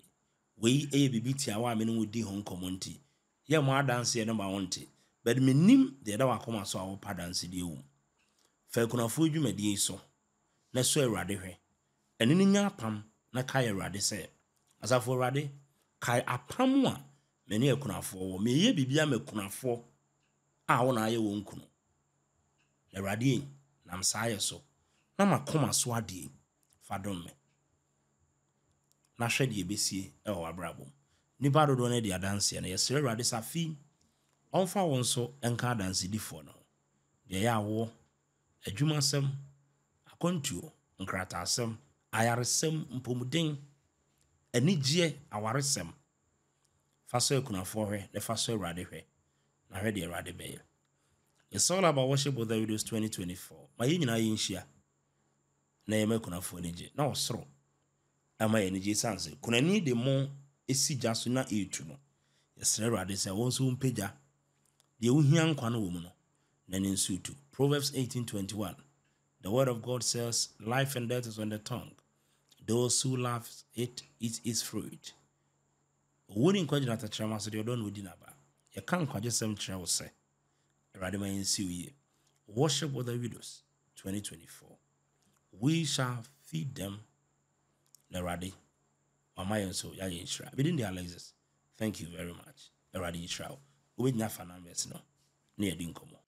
[SPEAKER 2] we e bibiti awa amene wodi ho nkomonti ye mo adanse ye no ba wonte but minim de da wakoma so awo padanse die wum fa kunafo dwumadi so na so awrade hwe eni ni nya apam na kai awrade se asafo awrade kai apam a meni akunafo wo meye bibia makunafo a wo na aye wo nkunu awrade nam saaye so na makoma so ade fadom me na hwe de ebesie e wo abrabom ni bado do na de adanse na yesere awrade safi onfa won so enka adanse difo no de ya wo adwumasem akontuo nkratasem ayaresem mpomuden anigye awaresem faso ekunafo hwe le faso awrade hwe na hwe de awrade be. It's all about worship with the videos 2024 ma yinyina yinhia na ye makunafo nigye na osoro ama ye nigye sanse kunani de mo esi jaso na etu no yesere awrade se won so mpagya de uhia nkwa no wo mu no na ne nsutu. Proverbs 18:21 the word of God says life and death is on the tongue, those who love it eat its fruit. Woni nkwaje na tachama so de don wodi na ba ye kan kwaje sem kire wo se awrade man nsi wiye. Worship with the widows 2024 we shall feed them na awrade amayen so ya ye nshira within the Alexis. Thank you very much awrade nshira. we nya fa numbers no na yedi nkomo